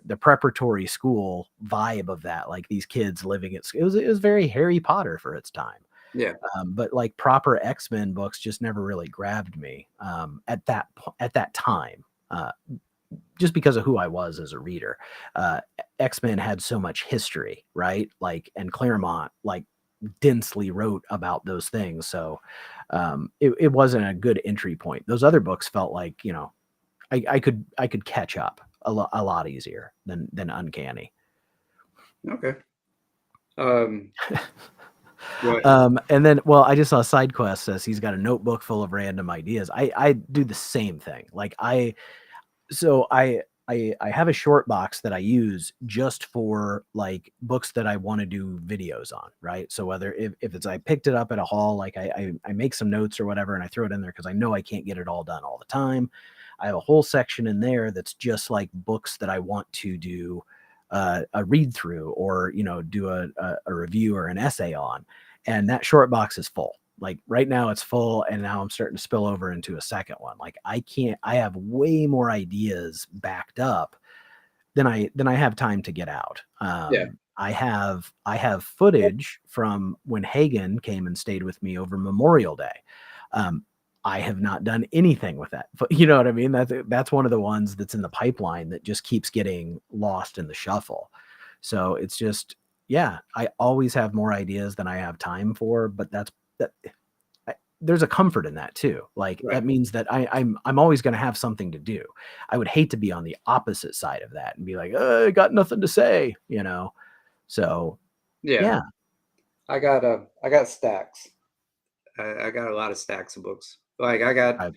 the preparatory school vibe of that. Like these kids living it was very Harry Potter for its time. Yeah. But like proper X-Men books just never really grabbed me at that time. Just because of who I was as a reader. X-Men had so much history, right? Like, and Claremont, like, densely wrote about those things. So it wasn't a good entry point. Those other books felt like, I could catch up a lot easier than Uncanny. Okay. Um, what? And then, well, I just saw SideQuest says he's got a notebook full of random ideas. I do the same thing. Like so I have a short box that I use just for like books that I want to do videos on, right? So whether if it's I picked it up at a haul, like I make some notes or whatever, and I throw it in there because I know I can't get it all done all the time. I have a whole section in there that's just like books that I want to do a read through, or do a review or an essay on, and that short box is full. Like right now it's full, and now I'm starting to spill over into a second one. Like I have way more ideas backed up than I have time to get out. Yeah. I have footage from when Hagen came and stayed with me over Memorial Day. Um, I have not done anything with that. But you know what I mean? That's one of the ones that's in the pipeline that just keeps getting lost in the shuffle. So it's just, yeah, I always have more ideas than I have time for, but that there's a comfort in that too. Like Right. that means that I'm always going to have something to do. I would hate to be on the opposite side of that and be like, I got nothing to say, So Yeah. yeah, I got stacks. I got a lot of stacks of books. Like I got I,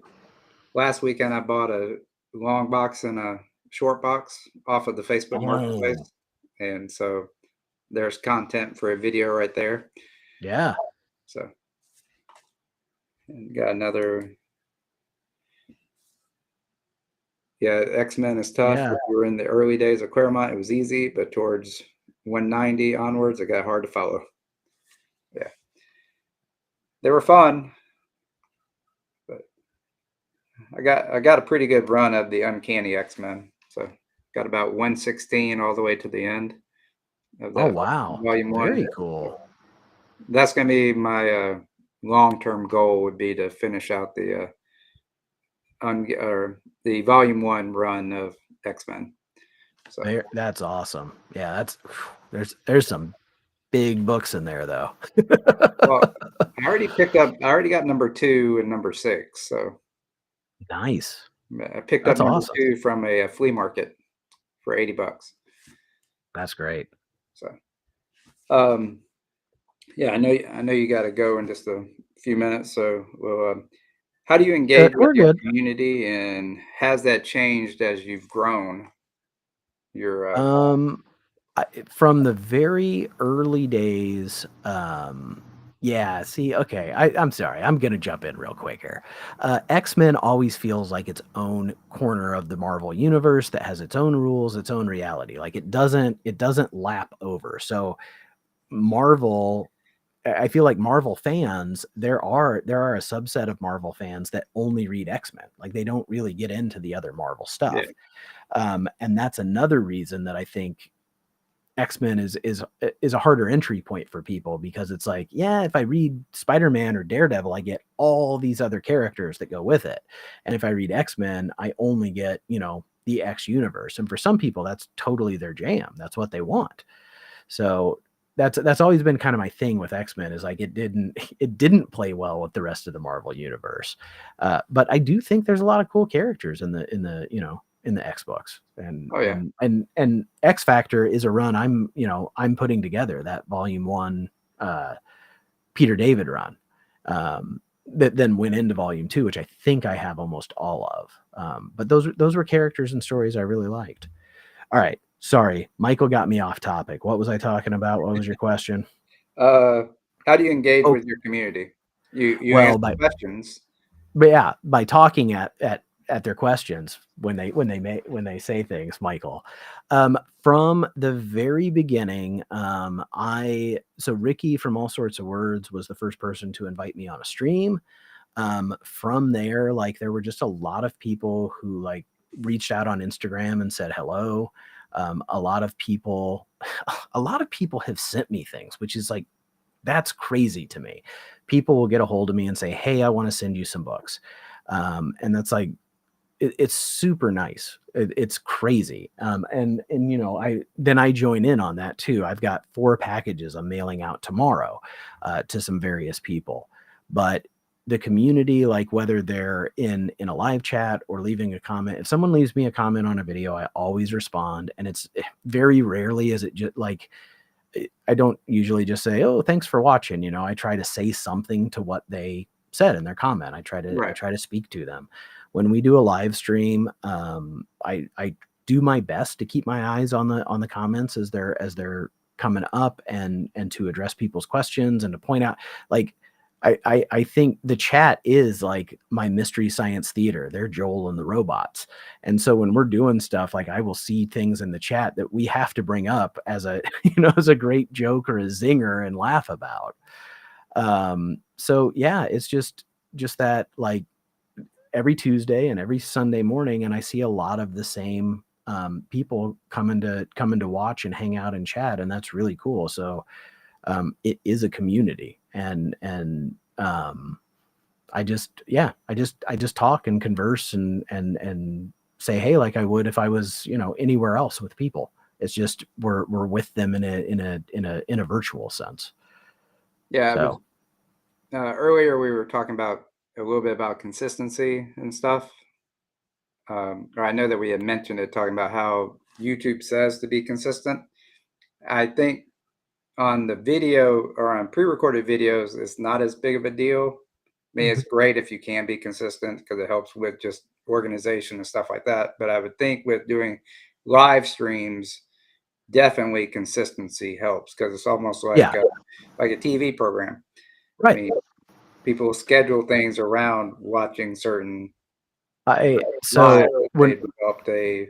last weekend, I bought a long box and a short box off of the Facebook oh Marketplace, and so there's content for a video right there. yeah, So and got another. Yeah, X-Men is tough. yeah, If you were in the early days of Claremont, it was easy, but towards 190 onwards, it got hard to follow. Yeah, they were fun, but I got a pretty good run of the Uncanny X-Men. So got about 116 all the way to the end of oh that wow, volume one. very cool. That's gonna be my long-term goal would be to finish out the or the volume one run of X-Men. So That's awesome. Yeah, there's some big books in there though. well, I already got number two and number six. So Nice. I picked up That's number awesome. two from a flea market for $80. That's great. So um, yeah, I know you got to go in just a few minutes. So how do you engage with We're your good. community, and has that changed as you've grown? Your Um, from the very early days, yeah, see, okay, I'm sorry, I'm gonna jump in real quick here. X-Men always feels like its own corner of the Marvel universe that has its own rules, its own reality. Like it doesn't lap over. So Marvel, I feel like Marvel fans, there are a subset of Marvel fans that only read X-Men. Like they don't really get into the other Marvel yeah, stuff. And that's another reason that I think X-Men is a harder entry point for people, because it's like, yeah, if I read Spider-Man or Daredevil, I get all these other characters that go with it. And if I read X-Men, I only get, the X universe. And for some people, that's totally their jam. That's what they want. So that's always been kind of my thing with X-Men, is like it didn't play well with the rest of the Marvel universe. But I do think there's a lot of cool characters in the X books, and oh yeah, X Factor is a run I'm putting together, that volume one uh Peter David run, that then went into volume two, which I think I have almost all of. But those were characters and stories I really liked. All right, sorry, Michael got me off topic. What was I talking about? What was your question? Uh, how do you engage Oh, with your community? You well, answer by questions. but yeah, by talking at their questions when they say things, Michael. From the very beginning, I so Ricky from All Sorts of Words was the first person to invite me on a stream. From there, like there were just a lot of people who like reached out on Instagram and said hello. A lot of people, a lot of people have sent me things, which is like that's crazy to me. People will get a hold of me and say, "Hey, I want to send you some books," and that's like it's super nice. It's crazy, and I join in on that too. I've got 4 packages I'm mailing out tomorrow to some various people, but the community, like whether they're in a live chat or leaving a comment, if someone leaves me a comment on a video, I always respond, and it's very rarely is it just like I don't usually just say, "Oh, thanks for watching." I try to say something to what they said in their comment. I try to Right. speak to them. When we do a live stream, I do my best to keep my eyes on the comments as they're coming up, and to address people's questions and to point out, like, I think the chat is like my mystery science theater. They're Joel and the robots. And so when we're doing stuff, like, I will see things in the chat that we have to bring up as a, as a great joke or a zinger and laugh about. So yeah, it's just that, like, every Tuesday and every Sunday morning, and I see a lot of the same people coming to watch and hang out and chat, and that's really cool. So it is a community, and I just talk and converse and say hey, like I would if I was anywhere else with people. It's just we're with them in a virtual sense. Yeah. So Earlier we were talking about a little bit about consistency and stuff. Or I know that we had mentioned it, talking about how YouTube says to be consistent. I think on the video or on pre-recorded videos, it's not as big of a deal. I mean, it's great if you can be consistent because it helps with just organization and stuff like that. But I would think with doing live streams, definitely consistency helps, because it's almost like yeah, like a TV program. I right. mean, people schedule things around watching certain So live. They developed a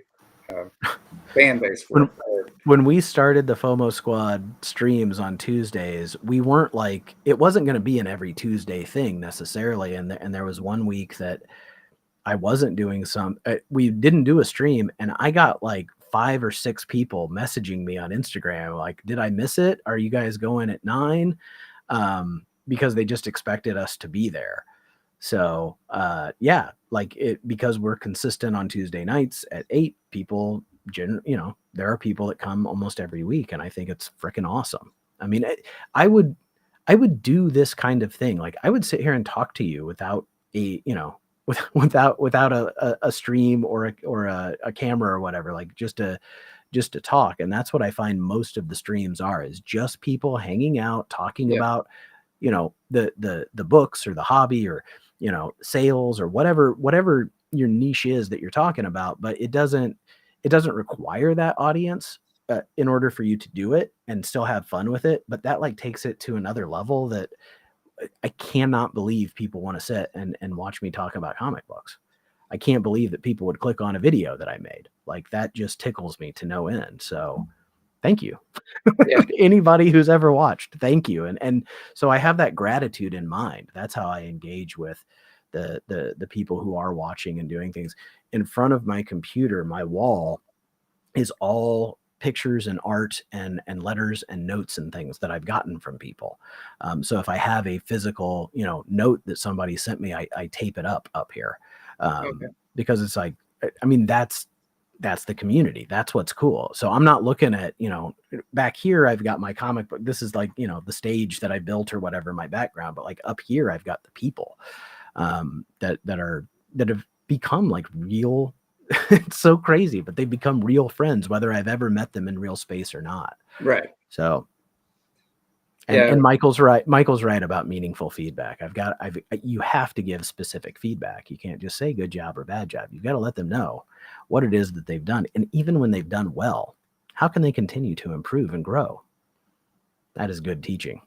fan base for it. when we started the FOMO Squad streams on Tuesdays, we weren't like, it wasn't going to be an every Tuesday thing necessarily. And there was one week that I wasn't doing we didn't do a stream, and I got like 5 or 6 people messaging me on Instagram, like, did I miss it? Are you guys going at 9? Because they just expected us to be there. So yeah, like, because we're consistent on Tuesday nights at 8, people, there are people that come almost every week, and I think it's freaking awesome. I mean, I would do this kind of thing. Like, I would sit here and talk to you without without a stream or a camera or whatever, like, just to talk. And that's what I find most of the streams are, is just people hanging out, talking about the books or the hobby or sales or whatever your niche is that you're talking about. But it doesn't require that audience in order for you to do it and still have fun with it. But that, like, takes it to another level that I cannot believe people want to sit and watch me talk about comic books. I can't believe that people would click on a video that I made. Like, that just tickles me to no end. So thank you. Yeah. Anybody who's ever watched, thank you. And so I have that gratitude in mind. That's how I engage with the people who are watching and doing things. In front of my computer, my wall is all pictures and art and letters and notes and things that I've gotten from people. So if I have a physical, note that somebody sent me, I tape it up here. Because it's like, I mean, that's the community. That's what's cool. So I'm not looking at, back here, I've got my comic book. This is like, the stage that I built or whatever, my background. But like up here, I've got the people that have become like real. It's so crazy, but they've become real friends, whether I've ever met them in real space or not. Right. So, and Michael's right. Michael's right about meaningful feedback. You have to give specific feedback. You can't just say good job or bad job. You've got to let them know what it is that they've done. And even when they've done well, how can they continue to improve and grow? That is good teaching.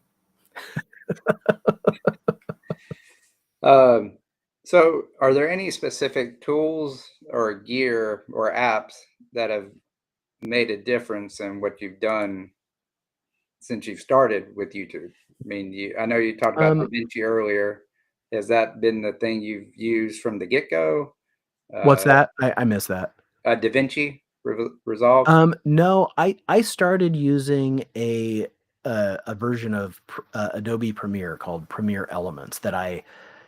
So are there any specific tools or gear or apps that have made a difference in what you've done since you've started with YouTube? I mean, I know you talked about DaVinci earlier. Has that been the thing you've used from the get-go? What's that? I missed that. DaVinci Resolve? No, I started using a version of Adobe Premiere called Premiere Elements that I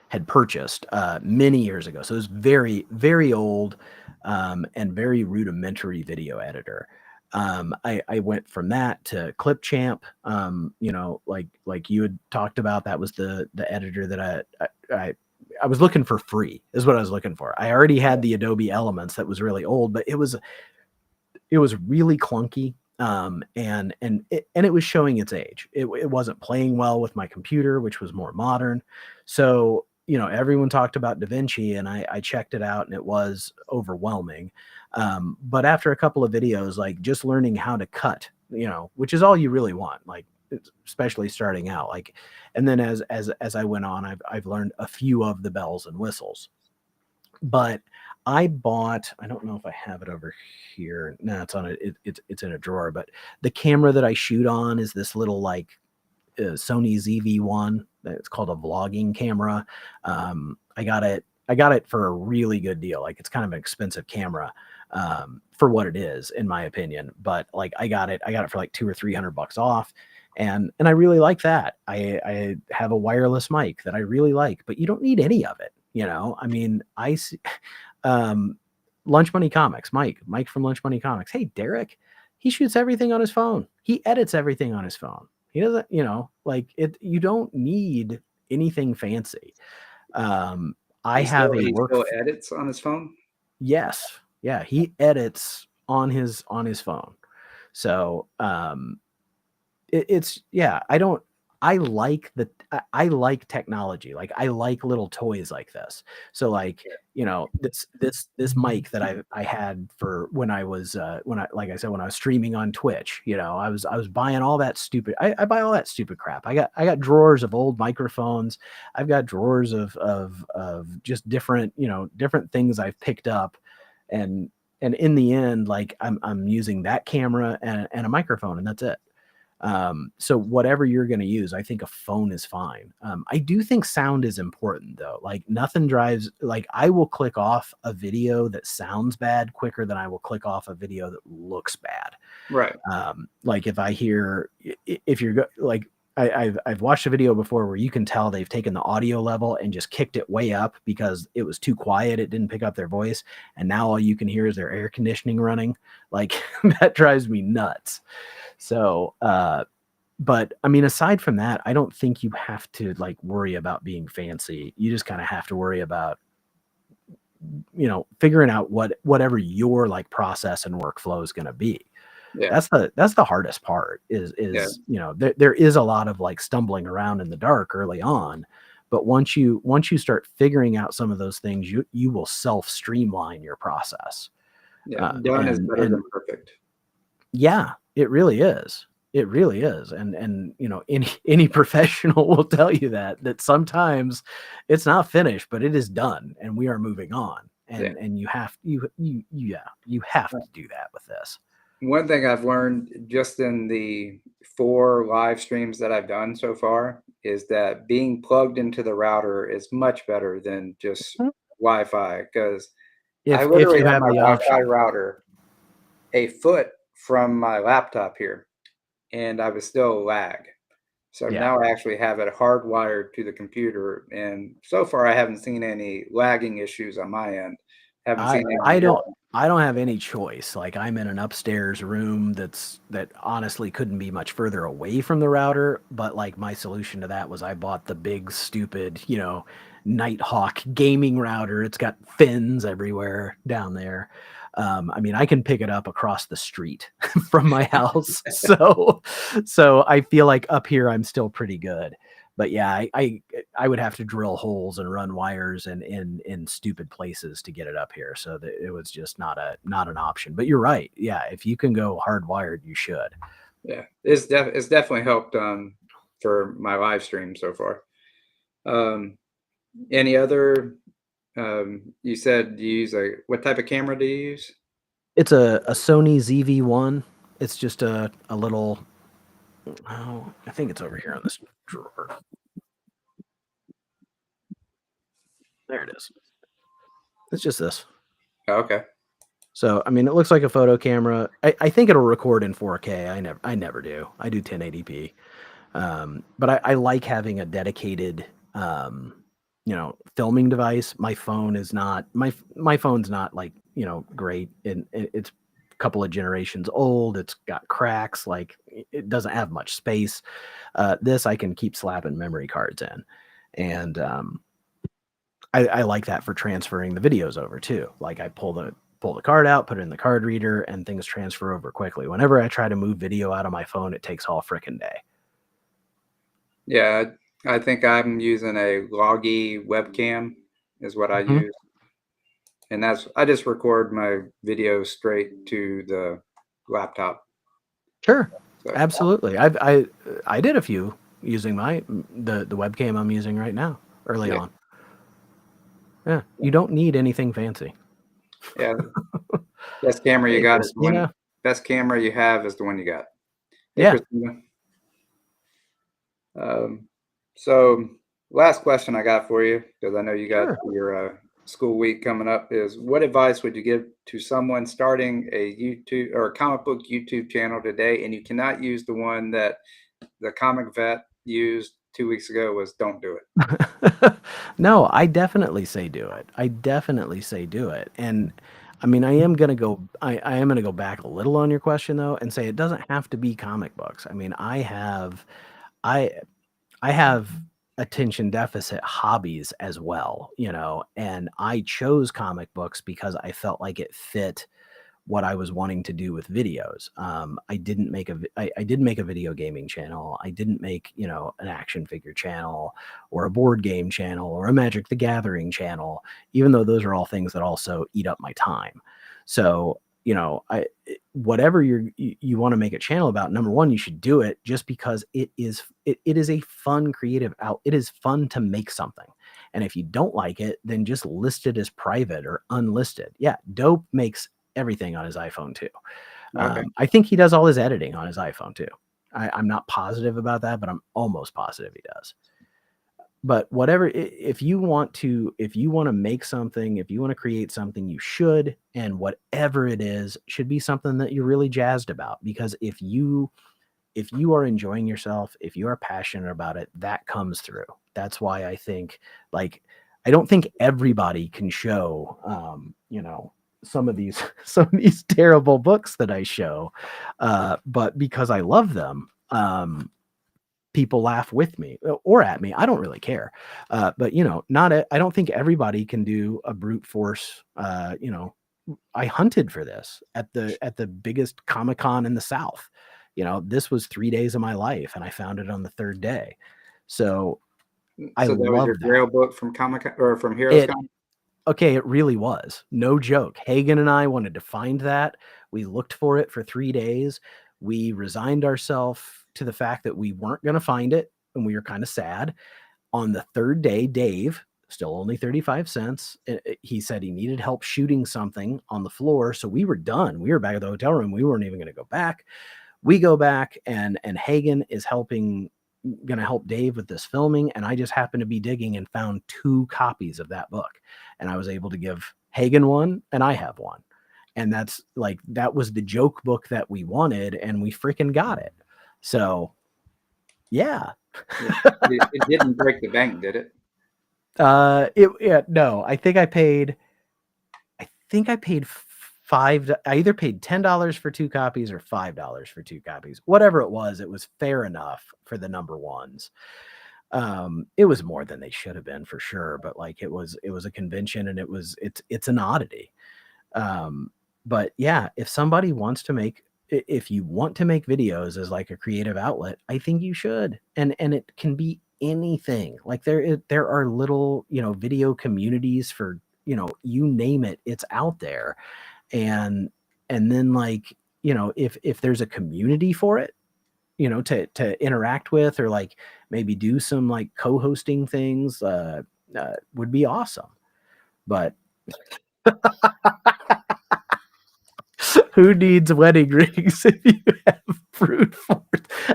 had purchased many years ago. So it was very, very old and very rudimentary video editor. I went from that to Clipchamp. Like you had talked about, that was the editor that I was looking for. Free is what I was looking for. I already had the Adobe Elements that was really old, but it was really clunky. And it was showing its age. It wasn't playing well with my computer, which was more modern. So everyone talked about DaVinci, and I checked it out, and it was overwhelming. But after a couple of videos, like just learning how to cut, which is all you really want, like especially starting out, like, and then as I went on, I've learned a few of the bells and whistles. But I don't know if I have it over here. No, it's on it's in a drawer. But the camera that I shoot on is this little like Sony ZV-1. It's called a vlogging camera. I got it for a really good deal. Like, it's kind of an expensive camera for what it is, in my opinion. But like, I got it for like $200 or $300 off. And I really like that. I have a wireless mic that I really like, but you don't need any of it. I mean, I see, Lunch Money Comics, Mike from Lunch Money Comics. Hey, Derek, he shoots everything on his phone. He edits everything on his phone. He doesn't, like it. You don't need anything fancy. I have a he work. still edits on his phone. Yes, yeah, he edits on his phone. So it's yeah. I like I like technology. Like, I like little toys like this. So like, this mic that I had for when I was like I said, when I was streaming on Twitch, I was buying all that stupid. I buy all that stupid crap. I got drawers of old microphones. I've got drawers of just different different things I've picked up, and in the end, like, I'm using that camera and a microphone, and that's it. So whatever you're going to use, I think a phone is fine. I do think sound is important, though. Like, nothing drives, like, I will click off a video that sounds bad quicker than I will click off a video that looks bad. Right. Like, if I hear, if you're like, I've watched a video before where you can tell they've taken the audio level and just kicked it way up because it was too quiet. It didn't pick up their voice. And now all you can hear is their air conditioning running. Like, that drives me nuts. So, but I mean, aside from that, I don't think you have to like worry about being fancy. You just kind of have to worry about, figuring out whatever your like process and workflow is going to be. Yeah. That's the hardest part is, there is a lot of like stumbling around in the dark early on, but once you start figuring out some of those things, you will self streamline your process. Yeah. Done is better than perfect. Yeah, it really is. It really is. And any professional will tell you that sometimes it's not finished, but it is done and we are moving on. And you have to do that with this. One thing I've learned just in the 4 live streams that I've done so far is that being plugged into the router is much better than just Wi-Fi, because I If literally you have have my the Wi-Fi option. router a foot from my laptop here, and I was still lag. So Yeah. now I actually have it hardwired to the computer, and so far I haven't seen any lagging issues on my end. Haven't seen I any. don't have any choice. Like, I'm in an upstairs room that honestly couldn't be much further away from the router. But like, my solution to that was I bought the big stupid, Nighthawk gaming router. It's got fins everywhere down there. I mean, I can pick it up across the street from my house. So I feel like up here I'm still pretty good. But yeah, I would have to drill holes and run wires in stupid places to get it up here. So that it was just not an option. But you're right. Yeah, if you can go hardwired, you should. Yeah, it's definitely helped for my live stream so far. Any other? You said you use what type of camera do you use? It's a Sony ZV-1. It's just a little. Oh, I think it's over here on this drawer. There it is. It's just this. Oh, okay. So, I mean, it looks like a photo camera. I think it'll record in 4K. I never do. I do 1080p. But I like having a dedicated, filming device. My phone is not my phone's not like, great. And it's a couple of generations old. It's got cracks. Like, it doesn't have much space. This I can keep slapping memory cards in, and I like that for transferring the videos over too. Like, I pull the card out, put it in the card reader, and things transfer over quickly. Whenever I try to move video out of my phone, it takes all frickin' day. Yeah, I think I'm using a Loggy webcam is what I Mhm. use, and that's I just record my video straight to the laptop. Sure. So Absolutely. I did a few using the webcam I'm using right now early yeah, on. Yeah. You don't need anything fancy. yeah. Best camera you It got is just, the one. Best camera you have is the one you got. Hey, yeah, Christina. Um, so last question I got for you, because I know you got sure. your school week coming up, is what advice would you give to someone starting a YouTube or a comic book YouTube channel today, and you cannot use the one that the comic vet used 2 weeks ago was don't do it. No, I definitely say do it. I definitely say do it. And I mean, I am gonna go back a little on your question though and say it doesn't have to be comic books. I mean, I I have attention deficit hobbies as well, and I chose comic books because I felt like it fit what I was wanting to do with videos. I didn't make a video gaming channel. I didn't make, an action figure channel or a board game channel or a Magic the Gathering channel, even though those are all things that also eat up my time. So, whatever you want to make a channel about, number one, you should do it just because it is a fun creative out. It is fun to make something. And if you don't like it, then just list it as private or unlisted. Yeah, Dope makes everything on his iPhone too. Okay. I think he does all his editing on his iPhone too. I'm not positive about that, but I'm almost positive he does. But whatever, if you want to make something, if you want to create something, you should, and whatever it is, should be something that you're really jazzed about. Because if you are enjoying yourself, if you are passionate about it, that comes through. That's why I think, like, I don't think everybody can show, some of these some of these terrible books that I show, but because I love them, people laugh with me or at me. I don't really care, but I don't think everybody can do a brute force. I hunted for this at the biggest Comic Con in the South. This was 3 days of my life, and I found it on the third day. So I So that was your love that. grail book from Comic or from Heroes It Con? Okay, it really was. No joke. Hagen and I wanted to find that. We looked for it for 3 days. We resigned ourselves to the fact that we weren't going to find it, and we were kind of sad. On the third day, Dave, still only 35 cents, he said he needed help shooting something on the floor. So we were done. We were back at the hotel room. We weren't even going to go back. We go back, and Hagen is going to help Dave with this filming. And I just happened to be digging and found 2 copies of that book. And I was able to give Hagen one, and I have one. And that was the joke book that we wanted, and we freaking got it. So, yeah. It didn't break the bank, did it? Yeah, no, I think I paid I either paid $10 for 2 copies or $5 for 2 copies. Whatever it was fair enough for the number ones. It was more than they should have been for sure, but like it was a convention, and it's an oddity. But yeah, if you want to make videos as like a creative outlet, I think you should. And it can be anything. Like there are little, video communities for, you name it, it's out there. And then, like, if there's a community for it, to interact with, or like maybe do some like co-hosting things, would be awesome. But who needs wedding rings if you have fruit force?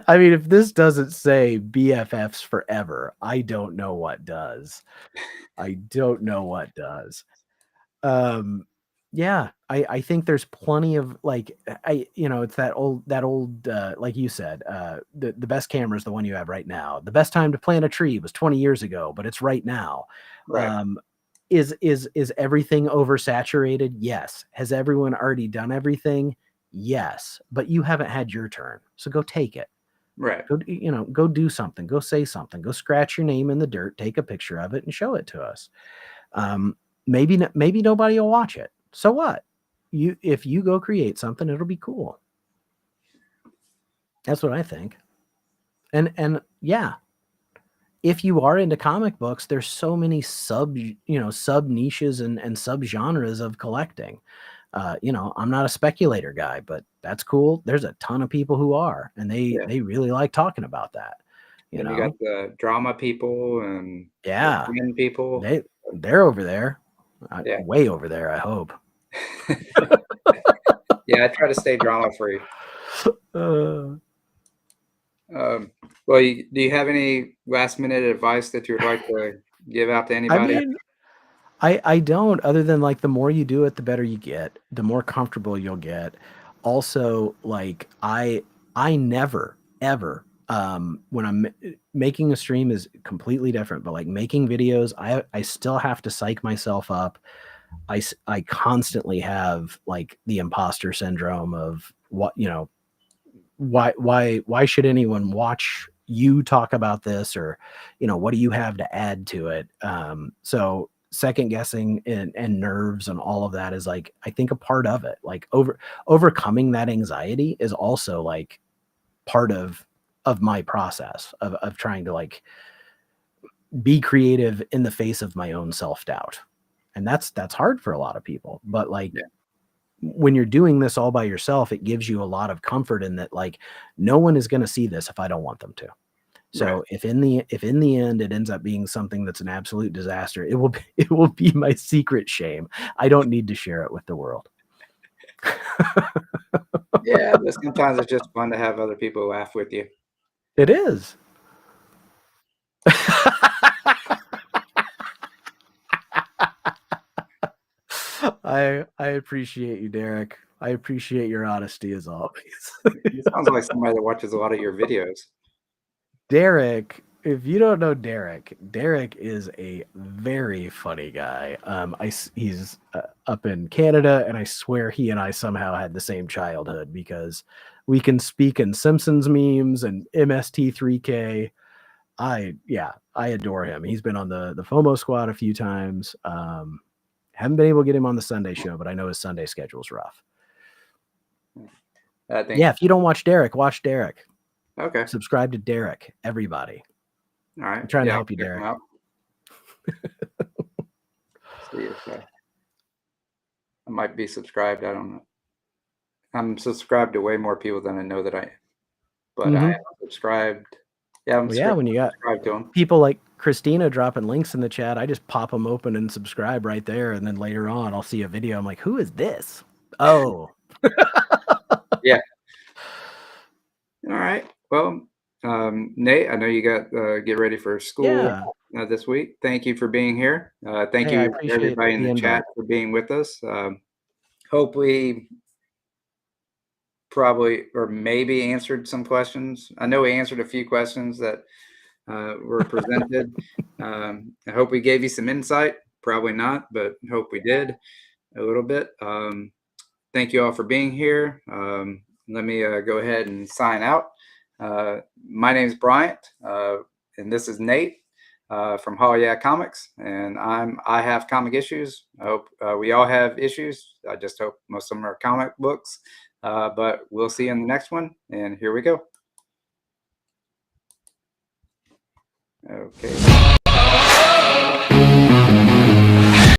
I mean, if this doesn't say BFFs forever, I don't know what does. I don't know what does. Um, yeah, I think there's plenty of like it's that old like you said, the best camera is the one you have right now. The best time to plant a tree was 20 years ago, but it's right now. Right. Um, is everything oversaturated? Yes. Has everyone already done everything? Yes. But you haven't had your turn. So go take it. Right. Go do something. Go say something. Go scratch your name in the dirt, take a picture of it and show it to us. Maybe nobody will watch it. So what? If you go create something, it'll be cool. That's what I think. And yeah, if you are into comic books, there's so many sub niches and sub genres of collecting. I'm not a speculator guy, but that's cool. There's a ton of people who are, and Yeah. they really like talking about that. Then you got the drama people and the Yeah, fun people. they're over there, Yeah. way over there. I hope. Yeah, I try to stay drama free. Uh, Well, do you have any last minute advice that you would like to give out to I anybody? mean, I don't, other than like the more you do it, the better you get, the more comfortable you'll get. Also, like I never ever when I'm making a stream is completely different, but like making videos, I still have to psych myself up. I constantly have like the imposter syndrome of why should anyone watch you talk about this, or what do you have to add to it? So second guessing and nerves and all of that is like, I think, a part of it. Like overcoming that anxiety is also like part of my process of trying to like be creative in the face of my own self-doubt. And that's hard for a lot of people, but like Yeah. when you're doing this all by yourself, it gives you a lot of comfort in that, like, no one is going to see this if I don't want them to. So Right. if in the end it ends up being something that's an absolute disaster, it will be my secret shame. I don't need to share it with the world. Yeah, but sometimes it's just fun to have other people laugh with you. It is. I appreciate you, Derek. I appreciate your honesty as always. You sounds like somebody that watches a lot of your videos. Derek, if you don't know Derek, Derek is a very funny guy. He's up in Canada, and I swear he and I somehow had the same childhood, because we can speak in Simpsons memes and MST3K. I adore him. He's been on the FOMO Squad a few times. Haven't been able to get him on the Sunday show, but I know his Sunday schedule's rough. I think. Yeah, if you don't watch Derek, watch Derek. Okay. Subscribe to Derek, everybody. All right. I'm trying to help you, Derek. See if I might be subscribed. I don't know. I'm subscribed to way more people than I know that I am. But I am subscribed. Yeah, I'm Well, when you got subscribed to them. people like Christina dropping links in the chat, I just pop them open and subscribe right there. And then later on, I'll see a video. I'm like, who is this? Oh. Yeah. All right. Well, Nate, I know you got get ready for school this week. Thank you for being here. Thank you everybody in the chat for being with us. Hopefully, probably, or maybe answered some questions. I know we answered a few questions that were presented. I hope we gave you some insight. Probably not, but hope we did a little bit. Thank you all for being here. Let me go ahead and sign out. My name is Bryant, and this is Nate from Holly Yeah Comics, and I have comic issues. I hope we all have issues. I just hope most of them are comic books, but we'll see you in the next one, and here we go. Okay.